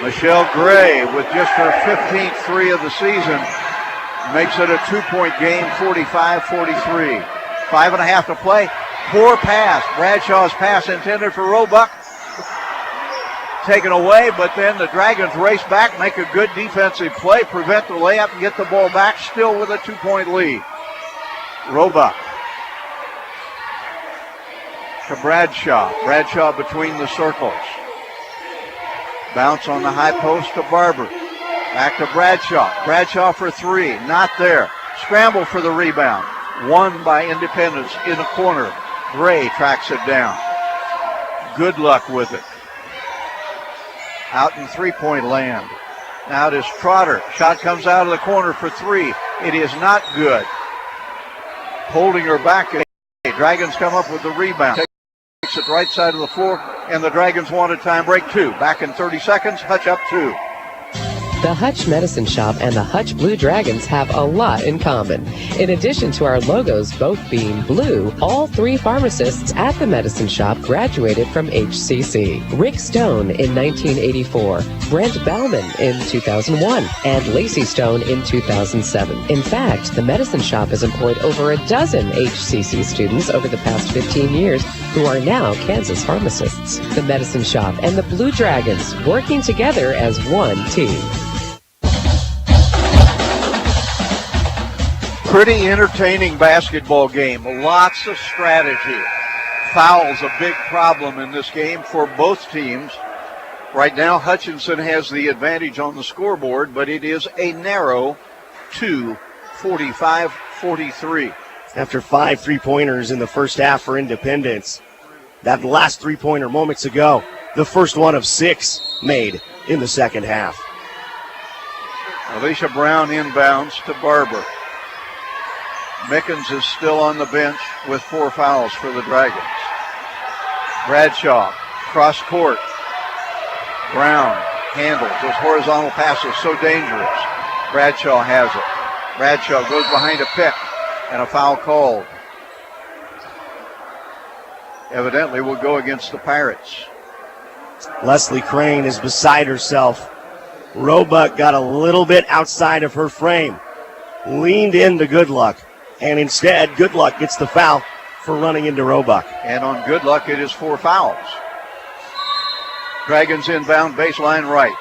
Michelle Gray, with just her 15th three of the season, makes it a 2-point game, 45-43. 5.5 to play. Poor pass. Bradshaw's pass intended for Roebuck. Taken away, but then the Dragons race back, make a good defensive play, prevent the layup, and get the ball back, still with a 2-point lead. Roebuck to Bradshaw. Bradshaw between the circles. Bounce on the high post to Barber. Back to Bradshaw. Bradshaw for three. Not there. Scramble for the rebound. Won by Independence in the corner. Gray tracks it down. Good luck with it. Out in three-point land. Now it is Trotter. Shot comes out of the corner for three. It is not good. Holding her back. Dragons come up with the rebound. Takes it right side of the floor, and the Dragons want a time break too. Back in 30 seconds, Hutch up two. The Hutch Medicine Shop and the Hutch Blue Dragons have a lot in common. In addition to our logos both being blue, all three pharmacists at the Medicine Shop graduated from HCC. Rick Stone in 1984, Brent Bauman in 2001, and Lacey Stone in 2007. In fact, the Medicine Shop has employed over a dozen HCC students over the past 15 years who are now Kansas pharmacists. The Medicine Shop and the Blue Dragons working together as one team. Pretty entertaining basketball game. Lots of strategy. Fouls a big problem in this game for both teams. Right now, Hutchinson has the advantage on the scoreboard, but it is a narrow 2, 45-43. After 5 three-pointers in the first half for Independence, that last three-pointer moments ago, the first one of 6 made in the second half. Alicia Brown inbounds to Barber. Mickens is still on the bench with 4 fouls for the Dragons. Bradshaw Cross court. Brown handles those horizontal passes, so dangerous. Bradshaw has it. Bradshaw goes behind a pick, and a foul called. Evidently will go against the Pirates. Leslie Crane is beside herself. Roebuck got a little bit outside of her frame. Leaned into Goodluck, and instead Goodluck gets the foul for running into Roebuck. And on Goodluck, it is 4 fouls. Dragons inbound, baseline right.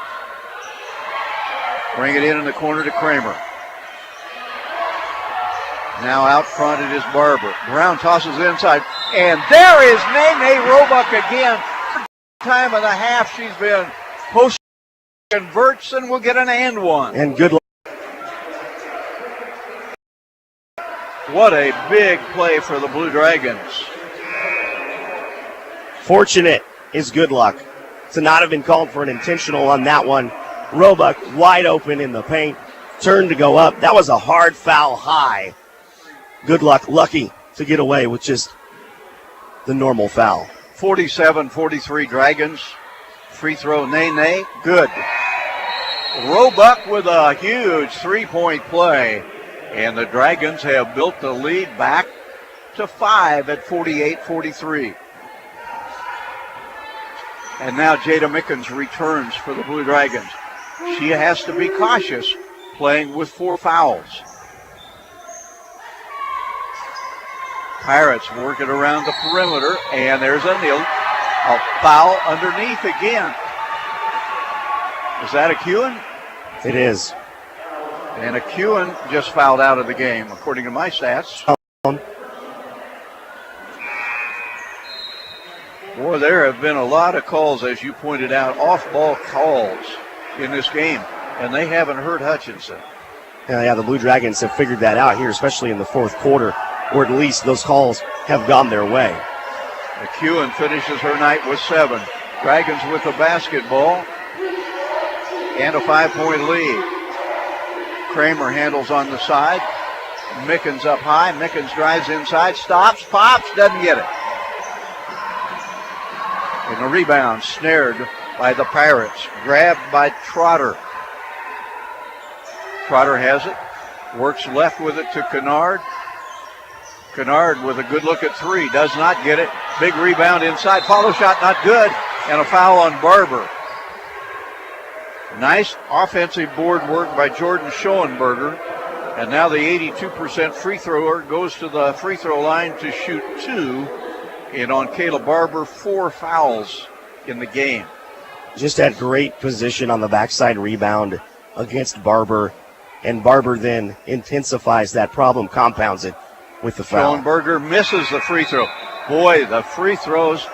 Bring it in the corner to Kramer. Now out front it is Barber. Brown tosses inside, and there is Nene Roebuck again. Time of the half she's been post converts and will get an and one. And Goodluck. What a big play for the Blue Dragons. Fortunate is Goodluck to not have been called for an intentional on that one. Roebuck wide open in the paint, turned to go up. That was a hard foul high. Goodluck lucky to get away with just the normal foul. 47-43 Dragons. Free throw, Nene, good. Roebuck with a huge three-point play. And the Dragons have built the lead back to 5 at 48-43. And now Jada Mickens returns for the Blue Dragons. She has to be cautious playing with 4 fouls. Pirates work it around the perimeter, and there's a foul underneath again. Is that a Kewen? It is. And a Kewen just fouled out of the game, according to my stats. Boy, there have been a lot of calls, as you pointed out, off-ball calls in this game, and they haven't hurt Hutchinson. Yeah, the Blue Dragons have figured that out here, especially in the fourth quarter, or at least those calls have gone their way. McEwen finishes her night with 7. Dragons with the basketball and a 5-point lead. Kramer handles on the side. Mickens up high. Mickens drives inside, stops, pops, doesn't get it. And the rebound snared by the Pirates. Grabbed by Trotter. Trotter has it. Works left with it to Kennard. Kennard with a good look at 3. Does not get it. Big rebound inside. Follow shot not good. And a foul on Barber. Nice offensive board work by Jordan Schoenberger. And now the 82% free thrower goes to the free throw line to shoot 2. And on Kayla Barber, 4 fouls in the game. Just had great position on the backside rebound against Barber. And Barber then intensifies that problem, compounds it with the foul. Schoenberger misses the free throw. Boy, the free throws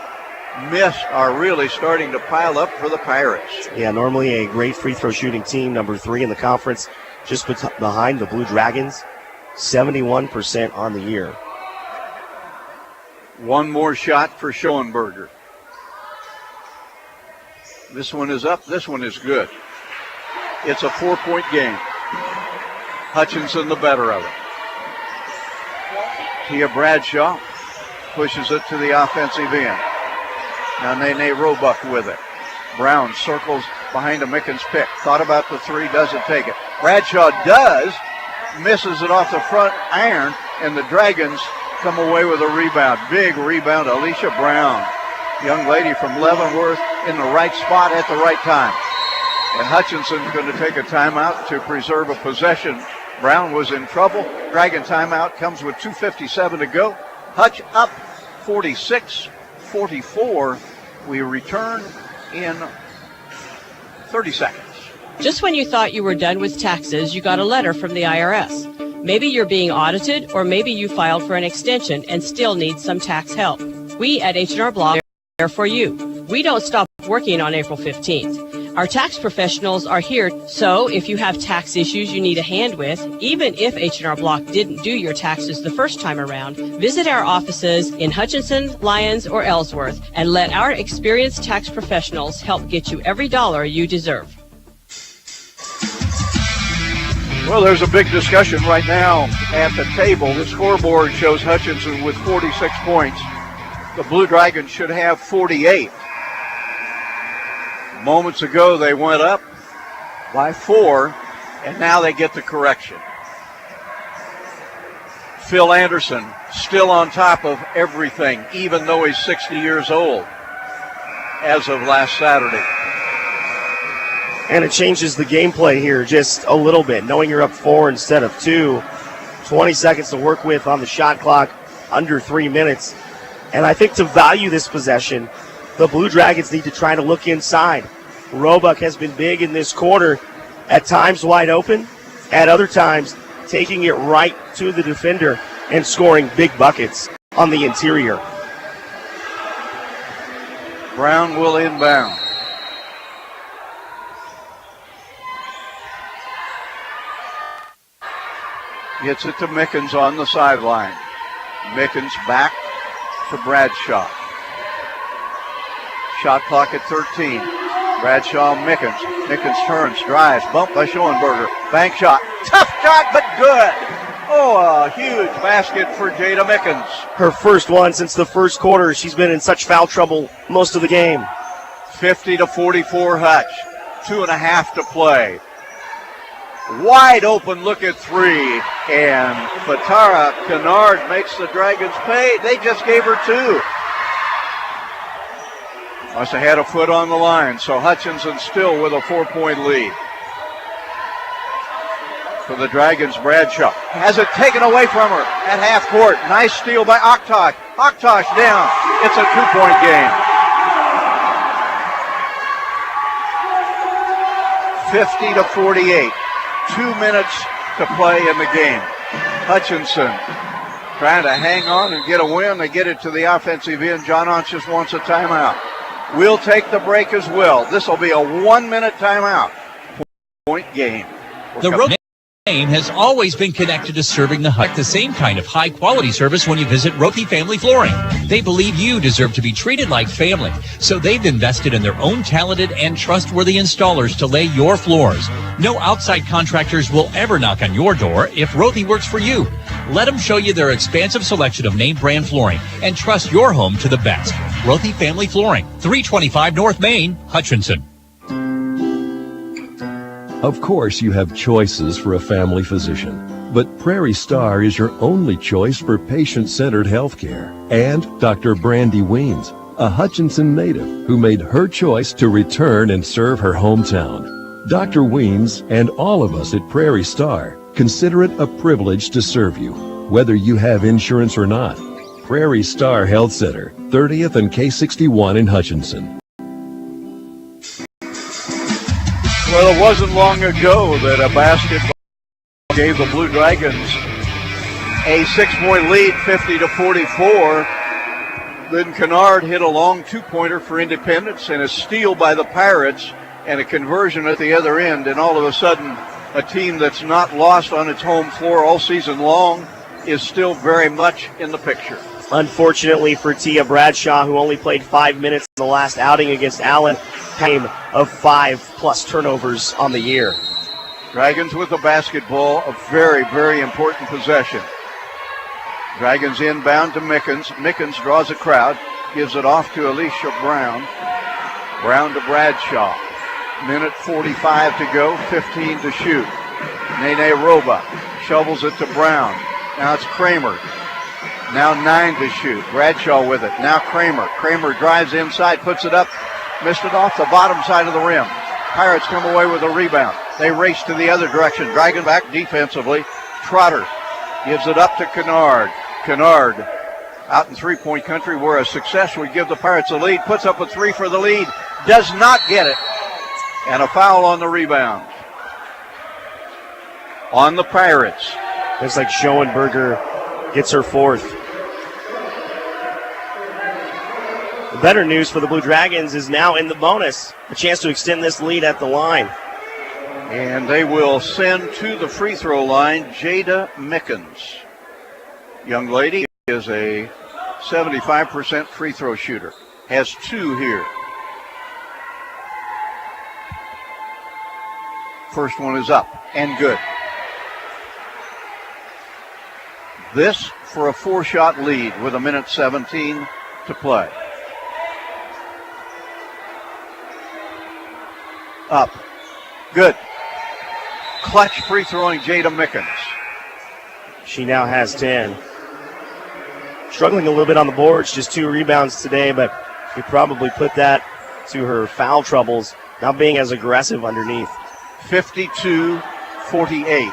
missed are really starting to pile up for the Pirates. Yeah, normally a great free throw shooting team, number 3 in the conference, just behind the Blue Dragons, 71% on the year. One more shot for Schoenberger. This one is up, this one is good. It's a 4-point game. Hutchinson the better of it. Tia Bradshaw pushes it to the offensive end. Now Nene Roebuck with it. Brown circles behind a Mickens pick. Thought about the 3, doesn't take it. Bradshaw does, misses it off the front iron, and the Dragons come away with a rebound. Big rebound, Alicia Brown. Young lady from Leavenworth in the right spot at the right time. And Hutchinson's going to take a timeout to preserve a possession. Brown was in trouble. Dragon timeout comes with 2:57 to go. Hutch up 46-44. We return in 30 seconds. Just when you thought you were done with taxes, you got a letter from the IRS. Maybe you're being audited, or maybe you filed for an extension and still need some tax help. We at H&R Block are there for you. We don't stop working on April 15th. Our tax professionals are here, so if you have tax issues you need a hand with, even if H&R Block didn't do your taxes the first time around, visit our offices in Hutchinson, Lyons, or Ellsworth and let our experienced tax professionals help get you every dollar you deserve. Well, there's a big discussion right now at the table. The scoreboard shows Hutchinson with 46 points. The Blue Dragons should have 48. Moments ago, they went up by 4, and now they get the correction. Phil Anderson still on top of everything, even though he's 60 years old as of last Saturday. And it changes the gameplay here just a little bit, knowing you're up 4 instead of 2. 20 seconds to work with on the shot clock, under 3 minutes. And I think to value this possession, the Blue Dragons need to try to look inside. Roebuck has been big in this quarter, at times wide open, at other times taking it right to the defender and scoring big buckets on the interior. Brown will inbound. Gets it to Mickens on the sideline. Mickens back to Bradshaw. Shot clock at 13. Bradshaw, Mickens. Mickens turns, drives, bumped by Schoenberger. Bank shot. Tough shot, but good. Oh, a huge basket for Jada Mickens. Her first one since the first quarter. She's been in such foul trouble most of the game. 50-44 Hutch. 2.5 to play. Wide open look at 3. And Fatara Kennard makes the Dragons pay. They just gave her 2. Must have had a foot on the line, so Hutchinson still with a 4-point lead. For the Dragons, Bradshaw has it taken away from her at half court. Nice steal by Aktosh. Aktosh down. It's a 2-point game. 50-48. 2 minutes to play in the game. Hutchinson trying to hang on and get a win. They get it to the offensive end. John Onch just wants a timeout. We'll take the break as well. This will be a 1-minute timeout. Point game. The road name has always been connected to serving the Hut. The same kind of high-quality service when you visit Rothy Family Flooring. They believe you deserve to be treated like family, so they've invested in their own talented and trustworthy installers to lay your floors. No outside contractors will ever knock on your door if Rothy works for you. Let them show you their expansive selection of name brand flooring and trust your home to the best. Rothy Family Flooring, 325 North Main, Hutchinson. Of course, you have choices for a family physician, but Prairie Star is your only choice for patient-centered health care. And Dr. Brandy Weens, a Hutchinson native who made her choice to return and serve her hometown. Dr. Weens and all of us at Prairie Star consider it a privilege to serve you, whether you have insurance or not. Prairie Star Health Center, 30th and K61 in Hutchinson. Well, it wasn't long ago that a basketball gave the Blue Dragons a 6-point lead, 50-44. Then Kennard hit a long 2-pointer for Independence and a steal by the Pirates and a conversion at the other end. And all of a sudden, a team that's not lost on its home floor all season long is still very much in the picture. Unfortunately for Tia Bradshaw, who only played 5 minutes in the last outing against Allen, game of 5+ turnovers on the year. Dragons with the basketball, a very, very important possession. Dragons inbound to Mickens. Mickens draws a crowd, gives it off to Alicia Brown. Brown to Bradshaw. Minute 45 to go, 15 to shoot. Nene Roba shovels it to Brown. Now it's Kramer. Now 9 to shoot. Bradshaw with it. Now Kramer. Kramer drives inside, puts it up. Missed it off the bottom side of the rim. Pirates come away with a rebound. They race to the other direction. Dragon back defensively. Trotter gives it up to Kennard. Kennard out in three-point country where a success would give the Pirates a lead. Puts up a 3 for the lead. Does not get it. And a foul on the rebound. On the Pirates. Looks like Schoenberger gets her 4th. The better news for the Blue Dragons is now in the bonus. A chance to extend this lead at the line. And they will send to the free throw line Jada Mickens. Young lady is a 75% free throw shooter. Has 2 here. First one is up and good. This for a 4-shot lead with a minute 17 to play. Up. Good. Clutch free throwing Jada Mickens. She now has 10. Struggling a little bit on the boards, just 2 rebounds today, but you probably put that to her foul troubles, not being as aggressive underneath. 52-48.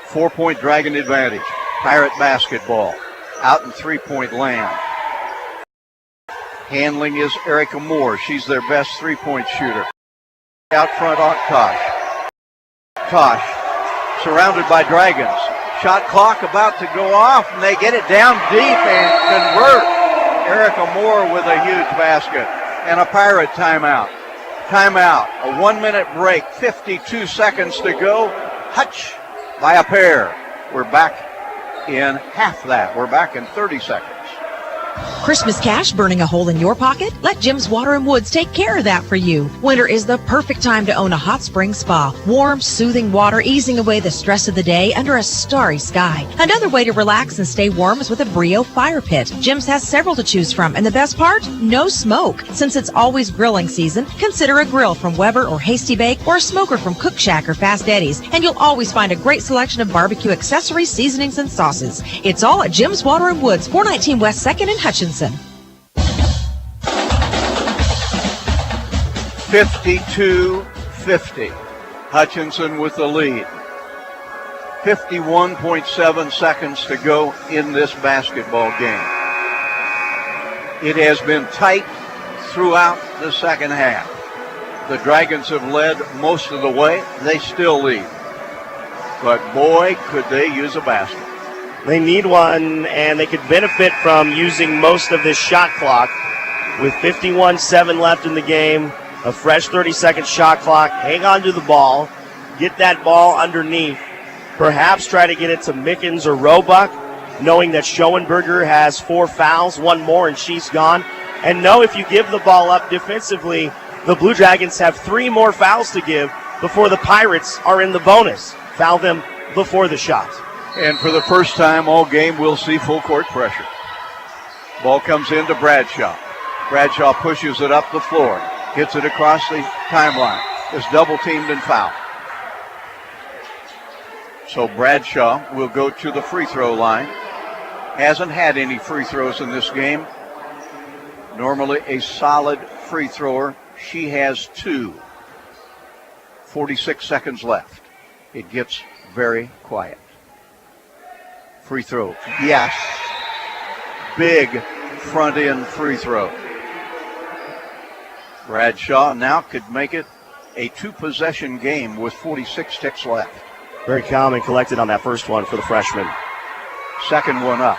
4-point Dragon advantage. Pirate basketball. Out in three-point land. Handling is Erica Moore. She's their best three-point shooter. Out front on Tosh. Tosh surrounded by Dragons. Shot clock about to go off, and they get it down deep and convert. Erica Moore with a huge basket. And a Pirate timeout. Timeout. A 1-minute break. 52 seconds to go. Hutch by a pair. We're back in half that. We're back in 30 seconds. Christmas cash burning a hole in your pocket? Let Jim's Water and Woods take care of that for you. Winter is the perfect time to own a hot spring spa. Warm, soothing water easing away the stress of the day under a starry sky. Another way to relax and stay warm is with a Brio fire pit. Jim's has several to choose from, and the best part? No smoke. Since it's always grilling season, consider a grill from Weber or Hasty Bake or a smoker from Cook Shack or Fast Eddie's, and you'll always find a great selection of barbecue accessories, seasonings, and sauces. It's all at Jim's Water and Woods, 419 West 2nd in Hutchinson. 52-50. Hutchinson with the lead. 51.7 seconds to go in this basketball game. It has been tight throughout the second half. The Dragons have led most of the way. They still lead. But boy, could they use a basket. They need one, and they could benefit from using most of this shot clock. With 51-7 left in the game, a fresh 30-second shot clock, hang on to the ball, get that ball underneath, perhaps try to get it to Mickens or Roebuck, knowing that Schoenberger has 4 fouls, 1 more, and she's gone. And know if you give the ball up defensively, the Blue Dragons have 3 more fouls to give before the Pirates are in the bonus. Foul them before the shot. And for the first time all game, we'll see full court pressure. Ball comes into Bradshaw. Bradshaw pushes it up the floor, gets it across the timeline, is double teamed and fouled. So Bradshaw will go to the free throw line. Hasn't had any free throws in this game. Normally a solid free thrower. She has 2. 46 seconds left. It gets very quiet. Free throw. Yes. Big front end free throw. Bradshaw now could make it a 2-possession game with 46 ticks left. Very calm and collected on that first one for the freshman. Second one up.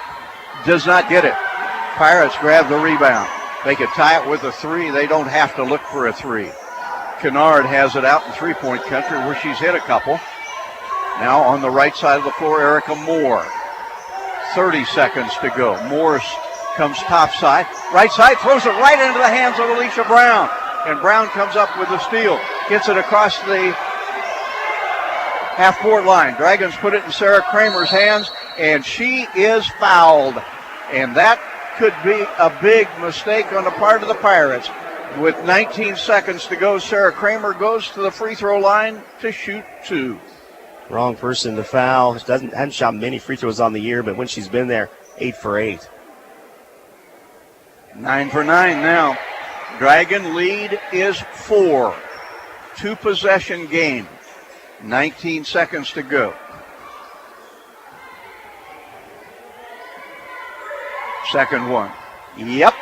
Does not get it. Pirates grab the rebound. They could tie it with a 3. They don't have to look for a 3. Kennard has it out in three-point country where she's hit a couple. Now on the right side of the floor, Erica Moore. 30 seconds to go. Moore comes topside. Right side, throws it right into the hands of Alicia Brown. And Brown comes up with the steal. Gets it across the half-court line. Dragons put it in Sarah Kramer's hands, and she is fouled. And that could be a big mistake on the part of the Pirates. With 19 seconds to go, Sarah Kramer goes to the free throw line to shoot 2. Wrong person to foul. She hasn't shot many free throws on the year, but when she's been there, 8 for 8. 9 for 9 now. Dragon lead is 4. 2-possession game. 19 seconds to go. Second one. Yep.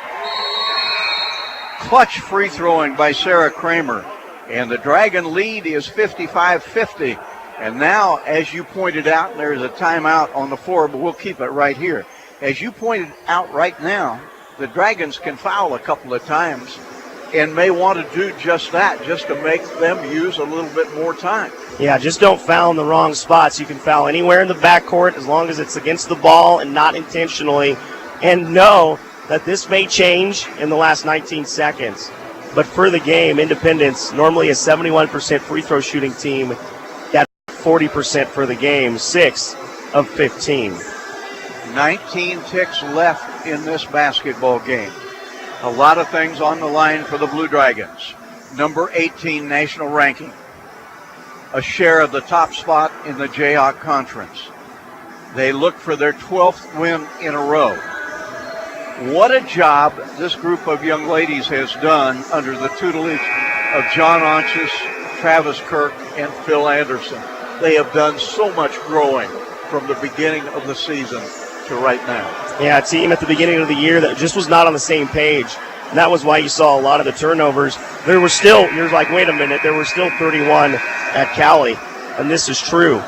Clutch free throwing by Sarah Kramer. And the Dragon lead is 55-50. And now, as you pointed out, there's a timeout on the floor, but we'll keep it right here. As you pointed out right now, the Dragons can foul a couple of times and may want to do just that, just to make them use a little bit more time. Yeah, just don't foul in the wrong spots. You can foul anywhere in the backcourt as long as it's against the ball and not intentionally. And know that this may change in the last 19 seconds. But for the game, Independence, normally a 71% free throw shooting team, that's 40% for the game, 6 of 15. 19 ticks left in this basketball game. A lot of things on the line for the Blue Dragons. number 18 national ranking, a share of the top spot in the Jayhawk Conference. They look for their 12th win in a row. What a job this group of young ladies has done under the tutelage of John Onches, Travis Kirk, and Phil Anderson. They have done so much growing from the beginning of the season to right now. Yeah, a team at the beginning of the year that just was not on the same page. And that was why you saw a lot of the turnovers. There were still, you're like, wait a minute, there were still 31 at Cali, and this is true.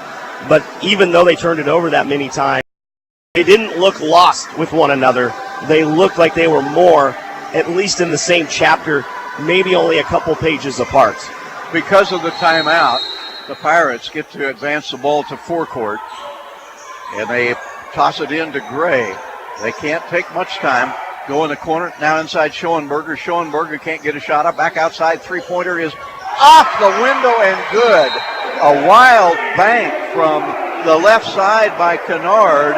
But even though they turned it over that many times, they didn't look lost with one another. They looked like they were more, at least in the same chapter, maybe only a couple pages apart. Because of the timeout, the Pirates get to advance the ball to forecourt, and they toss it in to Gray. They can't take much time. Go in the corner, now inside Schoenberger. Schoenberger can't get a shot up. Back outside, three-pointer is off the window and good. A wild bank from the left side by Kennard,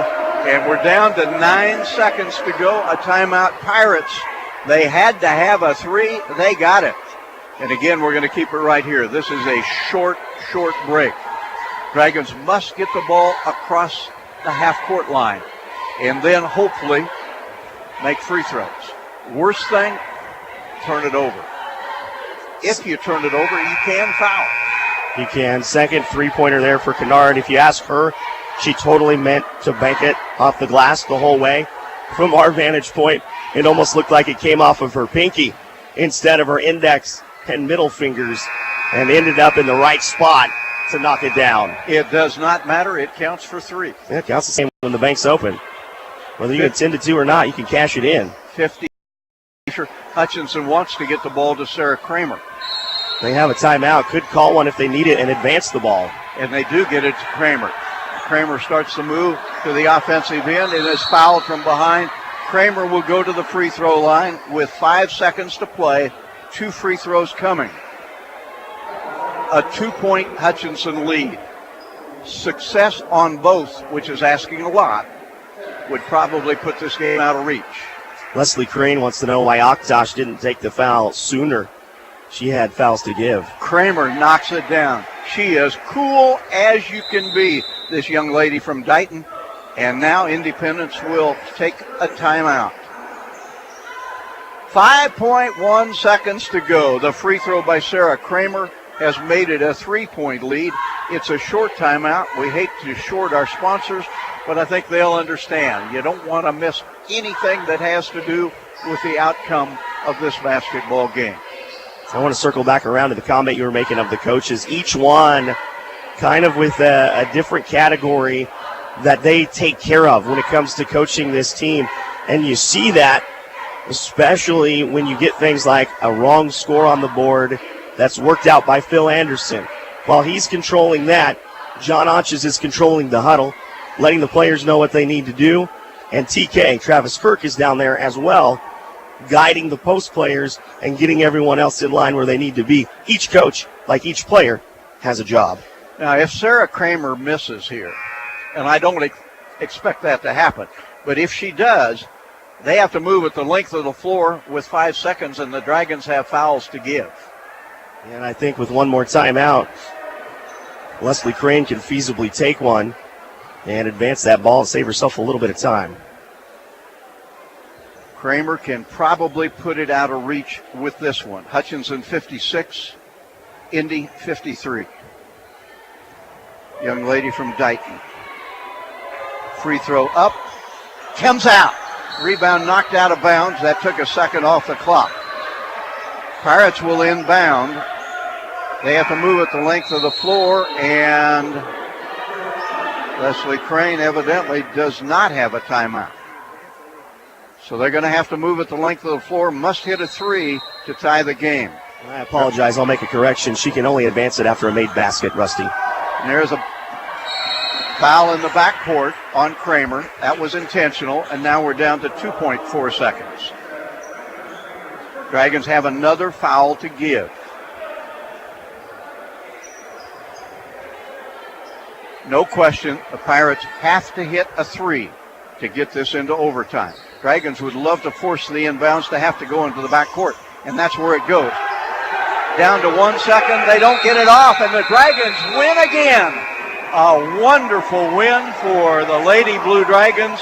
and we're down to 9 seconds to go. A timeout. Pirates, they had to have a three. They got it. And again, we're going to keep it right here. This is a short break. Dragons must get the ball across the half-court line and then hopefully make free throws. Worst thing, turn it over. If you turn it over, you can foul. You can. Second three-pointer there for Kennard. If you ask her, she totally meant to bank it off the glass the whole way. From our vantage point, it almost looked like it came off of her pinky instead of her index and middle fingers, and ended up in the right spot to knock it down. It does not matter. It counts for three. Yeah, it counts the same when the bank's open. Whether you intend to or not, you can cash it in. 50. Hutchinson wants to get the ball to Sarah Kramer. They have a timeout. Could call one if they need it and advance the ball. And they do get it to Kramer. Kramer starts to move to the offensive end and is fouled from behind. Kramer will go to the free throw line with 5 seconds to play. 2 free throws coming. A 2-point Hutchinson lead. Success on both, which is asking a lot, would probably put this game out of reach. Leslie Crane wants to know why Aktosh didn't take the foul sooner. She had fouls to give. Kramer knocks it down. She is cool as you can be, this young lady from Dighton. And now Independence will take a timeout. 5.1 seconds to go. The free throw by Sarah Kramer has made it a 3-point lead. It's a short timeout. We hate to short our sponsors, but I think they'll understand. You don't want to miss anything that has to do with the outcome of this basketball game. I want to circle back around to the comment you were making of the coaches. Each one kind of with a different category that they take care of when it comes to coaching this team. And you see that especially when you get things like a wrong score on the board that's worked out by Phil Anderson. While he's controlling that, John Onches is controlling the huddle, letting the players know what they need to do. And TK, Travis Kirk, is down there as well, guiding the post players and getting everyone else in line where they need to be. Each coach, like each player, has a job. Now, if Sarah Kramer misses here, and I don't expect that to happen, but if she does, they have to move at the length of the floor with 5 seconds, and the Dragons have fouls to give. And I think with one more timeout, Leslie Crane can feasibly take one and advance that ball and save herself a little bit of time. Kramer can probably put it out of reach with this one. Hutchinson 56, Indy 53. Young lady from Dighton. Free throw up, comes out. Rebound knocked out of bounds. That took a second off the clock. Pirates will inbound. They have to move at the length of the floor, and Leslie Crane evidently does not have a timeout. So they're going to have to move at the length of the floor, must hit a three to tie the game. I apologize. I'll make a correction. She can only advance it after a made basket, Rusty. And there's a foul in the backcourt on Kramer. That was intentional, and now we're down to 2.4 seconds. Dragons have another foul to give. No question, the Pirates have to hit a three to get this into overtime. Dragons would love to force the inbounds to have to go into the backcourt, and that's where it goes. Down to 1 second. They don't get it off, and the Dragons win again. A wonderful win for the Lady Blue Dragons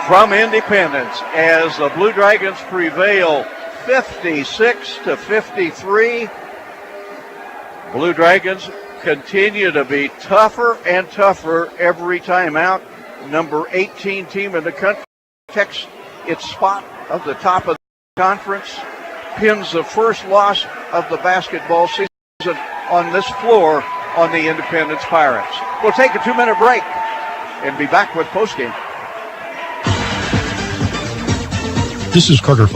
from Independence as the Blue Dragons prevail 56-53. Blue Dragons continue to be tougher and tougher every time out. Number 18 team in the country takes its spot at the top of the conference, pins the first loss of the basketball season on this floor on the Independence Pirates. We'll take a 2-minute break and be back with postgame. This is Carter